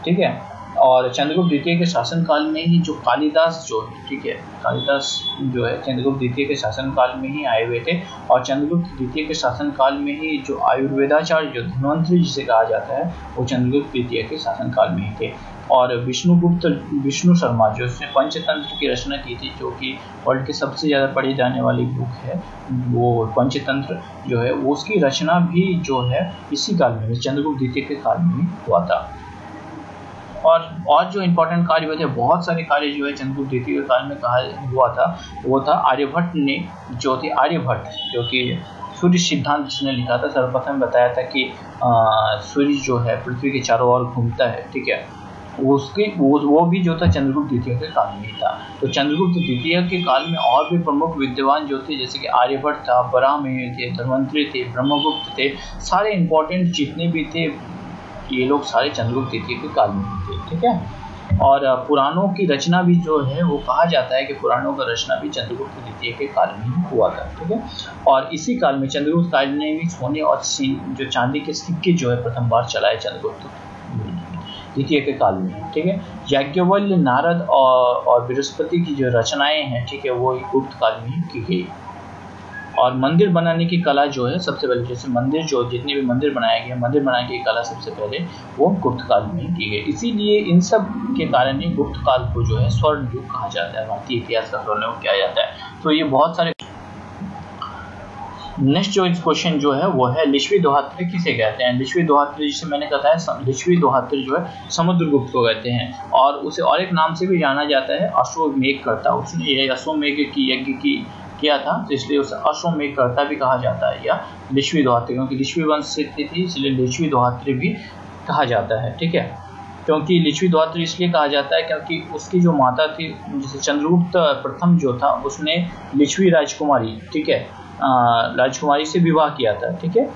A: ठीक है, और चंद्रगुप्त द्वितीय के शासन काल में ही जो कालिदास जो है, ठीक है, कालिदास जो है चंद्रगुप्त द्वितीय के शासन काल में ही आए हुए थे। और चंद्रगुप्त द्वितीय के शासन काल में ही जो आयुर्वेदाचार्य जो धन्वंतरी जिसे कहा जाता है वो चंद्रगुप्त द्वितीय के शासन काल में ही थे। और विष्णु शर्मा जो उसने पंचतंत्र की रचना की थी, जो कि वर्ल्ड की सबसे ज़्यादा पढ़ी जाने वाली बुक है, वो पंचतंत्र जो है उसकी रचना भी जो है इसी काल में, चंद्रगुप्त द्वितीय के काल में ही हुआ था। और जो इम्पोर्टेंट कार्य हुए थे, बहुत सारे कार्य जो है चंद्रगुप्त द्वितीय के काल में कहा हुआ था, वो था आर्यभट्ट ने जो थे, आर्यभट्ट जो कि सूर्य सिद्धांत जिसने लिखा था, सर्वप्रथम बताया था कि सूर्य जो है पृथ्वी के चारों ओर घूमता है। ठीक है, वो भी जो था चंद्रगुप्त द्वितीय के काल में ही था। तो चंद्रगुप्त द्वितीय के काल में और भी प्रमुख विद्वान जो थे, जैसे कि आर्यभट्ट था, बराहमिहिर थे, धन्वंतरी थे, ब्रह्मगुप्त थे, सारे इंपॉर्टेंट जितने भी थे ये लोग सारे चंद्रगुप्त द्वितीय के काल में थे। ठीक है, और पुराणों की रचना भी जो है वो कहा जाता है कि पुराणों का रचना भी चंद्रगुप्त द्वितीय के काल में ही हुआ था। ठीक है, और इसी काल में चंद्रगुप्त काल ने भी सोने और जो चांदी के सिक्के जो है प्रथम बार चलाए चंद्रगुप्त द्वितीय के काल में। ठीक है, याज्ञवल्क्य, नारद और बृहस्पति की जो रचनाएं हैं, ठीक है, वो गुप्त काल में ही की गई। और मंदिर बनाने की कला जो है सबसे पहले, जैसे मंदिर जो जितने भी मंदिर बनाए गए, मंदिर बनाने की कला सबसे पहले वो गुप्त काल में ही की गई। इसीलिए इन सब के कारण ही गुप्त काल को जो है स्वर्ण युग कहा जाता है, भारतीय इतिहास का स्वर्ण युग किया जाता है। तो ये बहुत सारे। नेक्स्ट जो क्वेश्चन जो है वो है लिच्छवी दोहत्रे किसे कहते हैं? लिच्छवी दोहत्रे जिसे मैंने कहा है, लिच्छवी दोहत्रे जो है समुद्रगुप्त को कहते हैं, और उसे और एक नाम से भी जाना जाता है, अश्वमेधकर्ता। उसने ये अश्वमेध की यज्ञ किया था, तो इसलिए उसे अश्वमेधकर्ता भी कहा जाता है, या लिच्छवी दोहत्रे, क्योंकि लिच्छवी वंश से थी इसलिए लिच्छवी दोहत्रे भी कहा जाता है। ठीक है, क्योंकि लिच्छवी दोहत्रे इसलिए कहा जाता है क्योंकि उसकी जो माता थी, जैसे चंद्रगुप्त प्रथम जो था उसने लिच्छवी राजकुमारी, ठीक है, राजकुमारी से विवाह किया था। ठीक है,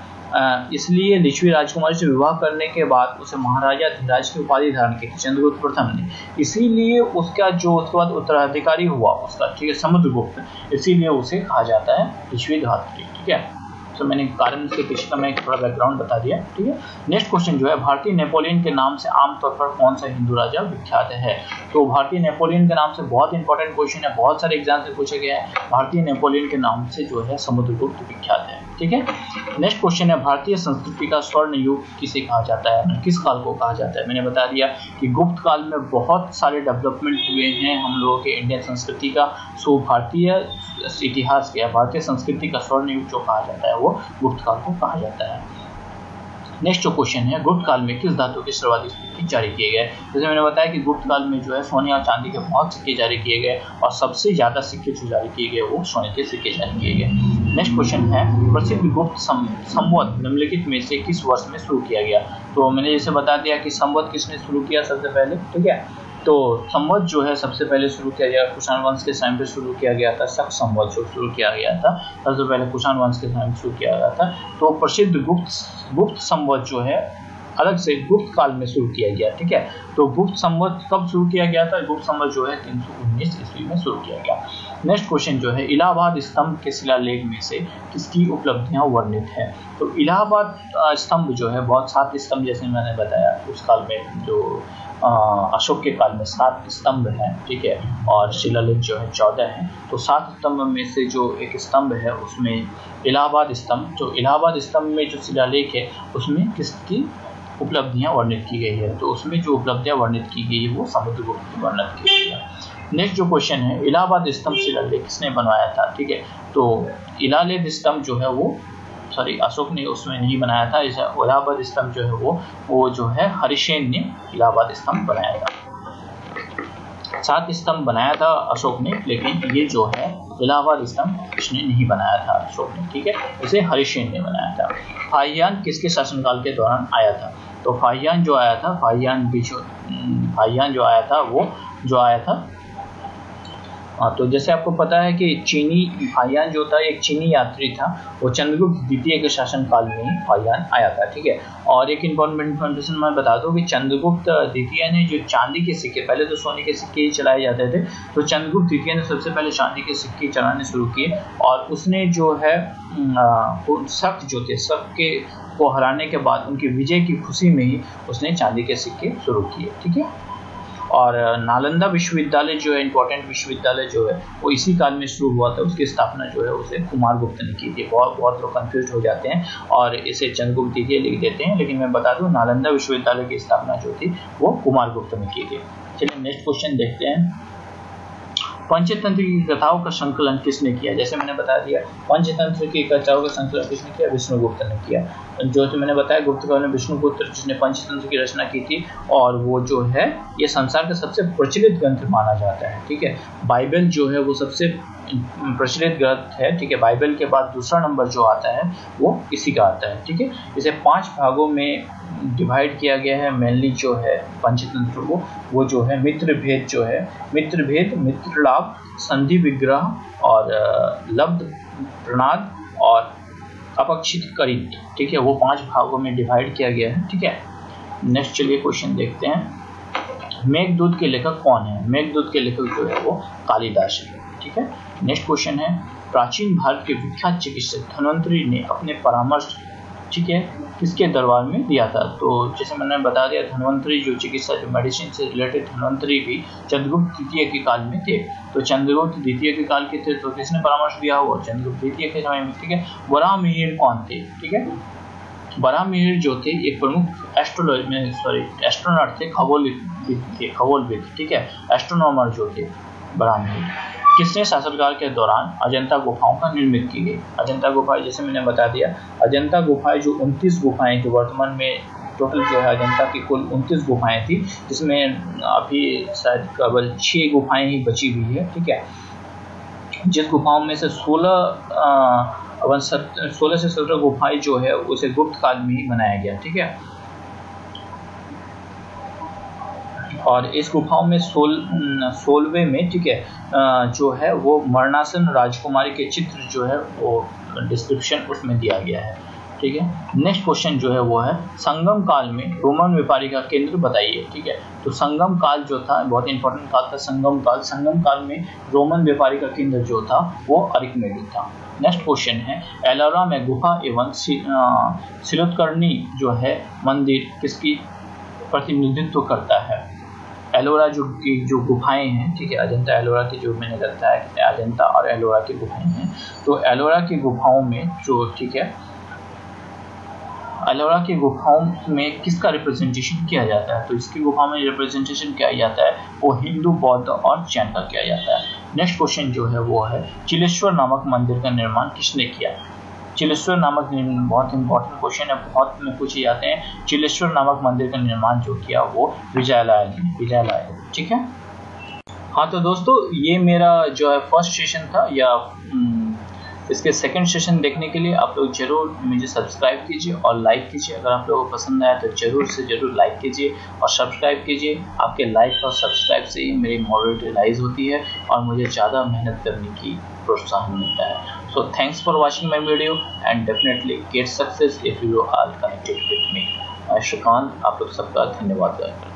A: इसलिए लिच्छवी राजकुमारी से विवाह करने के बाद उसे महाराजा धीराज की उपाधि धारण की थी चंद्रगुप्त प्रथम ने, इसीलिए उसका जो उसके बाद उत्तराधिकारी हुआ उसका, ठीक है, समुद्रगुप्त, इसीलिए उसे कहा जाता है लिच्छवी दोहत्रे। ठीक है, तो मैंने कारण इसके पीछे का मैं थोड़ा बैकग्राउंड बता दिया। ठीक है, नेक्स्ट क्वेश्चन जो है भारतीय नेपोलियन के नाम से आमतौर पर कौन सा हिंदू राजा विख्यात है? तो भारतीय नेपोलियन के नाम से बहुत इंपॉर्टेंट क्वेश्चन है, बहुत सारे एग्जाम से पूछे गए हैं। भारतीय नेपोलियन के नाम से जो है समुद्रगुप्त विख्यात है। ठीक है, नेक्स्ट क्वेश्चन है भारतीय संस्कृति का स्वर्ण युग किसे कहा जाता है, किस काल को कहा जाता है। मैंने बता दिया कि गुप्त काल में बहुत सारे डेवलपमेंट हुए हैं हम लोगों के इंडियन संस्कृति का। सो भारतीय इतिहास के भारतीय संस्कृति का स्वर्ण युग जो कहा जाता है वो गुप्त काल को कहा जाता है। नेक्स्ट जो क्वेश्चन है, गुप्त काल में किस धातु के सर्वाधिक सिक्के जारी किए गए। जैसे मैंने बताया कि गुप्त काल में जो है सोने और चांदी के बहुत सिक्के जारी किए गए और सबसे ज्यादा सिक्के जो जारी किए गए वो सोने के सिक्के जारी किए गए। नेक्स्ट क्वेश्चन है, प्रसिद्ध गुप्त संवत निम्नलिखित में से किस वर्ष में शुरू किया गया। तो मैंने जैसे बता दिया कि संवत किसने शुरू किया सबसे पहले, ठीक है। तो संवत जो है सबसे पहले शुरू किया गया कुषाण वंश के टाइम पे शुरू किया गया था। शक संवत जो शुरू किया गया था सबसे पहले कुषाण वंश के टाइम शुरू किया गया था। तो प्रसिद्ध गुप्त संवत जो है अलग से गुप्त काल में शुरू किया गया, ठीक है। तो गुप्त संवत कब शुरू किया गया था, गुप्त संवत जो है 319 ईस्वी में शुरू किया गया। नेक्स्ट क्वेश्चन जो है, इलाहाबाद स्तंभ के शिलालेख में से किसकी उपलब्धियां वर्णित है। तो इलाहाबाद स्तंभ जो है बहुत 7 स्तंभ जैसे मैंने बताया उस काल में जो अशोक के काल में 7 स्तंभ हैं, ठीक है, और शिलालेख जो है 14 हैं। तो 7 स्तंभ में से जो एक स्तंभ है उसमें इलाहाबाद स्तंभ, जो इलाहाबाद स्तंभ में जो शिलालेख है उसमें किसकी उपलब्धियां वर्णित की गई है। तो उसमें जो उपलब्धियां वर्णित की गई है वो समुद्रगुप्त की वर्णित की गई है। नेक्स्ट जो क्वेश्चन है, इलाहाबाद स्तंभ शिलालेख किसने बनवाया था, ठीक है। तो इलाहाबाद स्तंभ जो है वो अशोक ने उसमें नहीं बनाया था। इलाहाबाद स्तंभ जो है वो जो है हरिसेन ने इलाहाबाद स्तंभ बनाया था। 7 स्तंभ बनाया था अशोक ने, लेकिन ये जो है इलाहाबाद स्तंभ इसने नहीं बनाया था अशोक ने, ठीक है, इसे हरिसेन ने बनाया था। फाहियान किसके शासनकाल के दौरान आया था। तो फाहियान जो आया था, फाहियान जो आया था वो जो आया था तो जैसे आपको पता है कि चीनी फाहियान जो था एक चीनी यात्री था, वो चंद्रगुप्त द्वितीय के शासनकाल में ही फाहियान आया था, ठीक है। और एक इम्पोर्टेंट इन्फॉर्मेशन मैं बता दूं कि चंद्रगुप्त द्वितीय ने जो चांदी के सिक्के, पहले तो सोने के सिक्के ही चलाए जाते थे, तो चंद्रगुप्त द्वितीय ने सबसे पहले चांदी के सिक्के चलाने शुरू किए और उसने जो है शक जो थे, शक के को हराने के बाद उनकी विजय की खुशी में ही उसने चांदी के सिक्के शुरू किए, ठीक है। और नालंदा विश्वविद्यालय जो है इंपॉर्टेंट विश्वविद्यालय जो है वो इसी काल में शुरू हुआ था। उसकी स्थापना जो है उसे कुमारगुप्त ने की थी। बहुत लोग कंफ्यूज हो जाते हैं और इसे चंद्रगुप्त द्वितीय लिख देते हैं, लेकिन मैं बता दूं नालंदा विश्वविद्यालय की स्थापना जो थी वो कुमारगुप्त ने की थी। चलिए नेक्स्ट क्वेश्चन देखते हैं, पंचतंत्र की कथाओं का संकलन किसने किया। जैसे मैंने बता दिया पंचतंत्र की कथाओं का संकलन किसने किया, विष्णुगुप्त ने किया। जो तो मैंने बताया गुप्त काल में विष्णुगुप्त जिसने पंचतंत्र की रचना की थी और वो जो है ये संसार का सबसे प्रचलित ग्रंथ माना जाता है, ठीक है। बाइबल जो है वो सबसे प्रचलित ग्रंथ है, ठीक है। बाइबल के बाद दूसरा नंबर जो आता है वो इसी का आता है, ठीक है। इसे 5 भागों में डिवाइड किया गया है। मेनली जो है पंचतंत्र को वो जो है मित्र भेद जो है, मित्र भेद, मित्रलाभ, संधि विग्रह और लब्ध प्रणाद और अपक्षित करित, ठीक है, वो 5 भागों में डिवाइड किया गया है, ठीक है। नेक्स्ट चलिए क्वेश्चन देखते हैं, मेघदूत के लेखक कौन है। मेघदूत के लेखक जो है वो कालिदास है, ठीक है। नेक्स्ट क्वेश्चन है, प्राचीन भारत के विख्यात चिकित्सक धन्वंतरि ने अपने परामर्श, ठीक है, किसके दरबार में दिया था। तो जैसे मैंने बता दिया धन्वंतरि जो चिकित्सा जो मेडिसिन से रिलेटेड धन्वंतरि भी चंद्रगुप्त द्वितीय के काल में थे। तो चंद्रगुप्त द्वितीय के काल के थे तो किसने परामर्श दिया हुआ, चंद्रगुप्त द्वितीय के समय में, ठीक है। वराहमिहिर कौन थे, ठीक है। वराहमिहिर जो थे एक प्रमुख एस्ट्रोनॉट थे, खगोलविद, ठीक है, एस्ट्रोनॉमर जो थे वराहमिहिर। किसने शासनकाल के दौरान अजंता गुफाओं का निर्मित की गई। अजंता गुफाएं जैसे मैंने बता दिया, अजंता गुफाएं जो 29 गुफाएं जो वर्तमान में टोटल जो है अजंता की कुल 29 गुफाएं थी, जिसमें अभी शायद केवल 6 गुफाएं ही बची हुई है, ठीक है। जिस गुफाओं में से 16 से 17 गुफाएं जो है उसे गुप्त काल में ही बनाया गया, ठीक है। और इस गुफाओं में 16वें में, ठीक है, जो है वो मरणासन राजकुमारी के चित्र जो है वो डिस्क्रिप्शन उसमें दिया गया है, ठीक है। नेक्स्ट क्वेश्चन जो है वो है, संगम काल में रोमन व्यापारी का केंद्र बताइए, ठीक है। तो संगम काल जो था बहुत इंपॉर्टेंट काल था संगम काल। संगम काल में रोमन व्यापारी का केंद्र जो था वो अरिकमेडिस था। नेक्स्ट क्वेश्चन है, एलोरा में गुफा एवं सिलोत्कर्णी जो है मंदिर किसकी प्रतिनिधित्व करता है। एलोरा जो गुफाएं हैं, ठीक है, अजंता एलोरा की जो मैंने करता है अजंता और एलोरा की गुफाएं हैं। तो एलोरा की गुफाओं में जो, ठीक है, एलोरा की गुफाओं में किसका रिप्रेजेंटेशन किया जाता है? तो इसकी गुफा में रिप्रेजेंटेशन किया जाता है वो हिंदू, बौद्ध और जैन का किया जाता है। नेक्स्ट क्वेश्चन जो है वो है चिलेश्वर नामक मंदिर का निर्माण किसने किया? चिलेश्वर नामक, बहुत इंपॉर्टेंट क्वेश्चन है, बहुत में पूछे जाते हैं। चिलेश्वर नामक मंदिर का निर्माण जो किया वो विजयालय ने, ठीक है। हाँ तो दोस्तों ये मेरा जो है फर्स्ट सेशन था, या इसके सेकंड सेशन देखने के लिए आप लोग जरूर मुझे सब्सक्राइब कीजिए और लाइक कीजिए। अगर आप लोगों को पसंद आया तो जरूर से जरूर लाइक कीजिए और सब्सक्राइब कीजिए। आपके लाइक और सब्सक्राइब से ही मेरी मोटिवेशन राइज होती है और मुझे ज़्यादा मेहनत करने की प्रोत्साहन मिलता है। So thanks for watching my video and definitely get success if you are connected with me. Shrikant, आप लोग सबका धन्यवाद करता हूँ।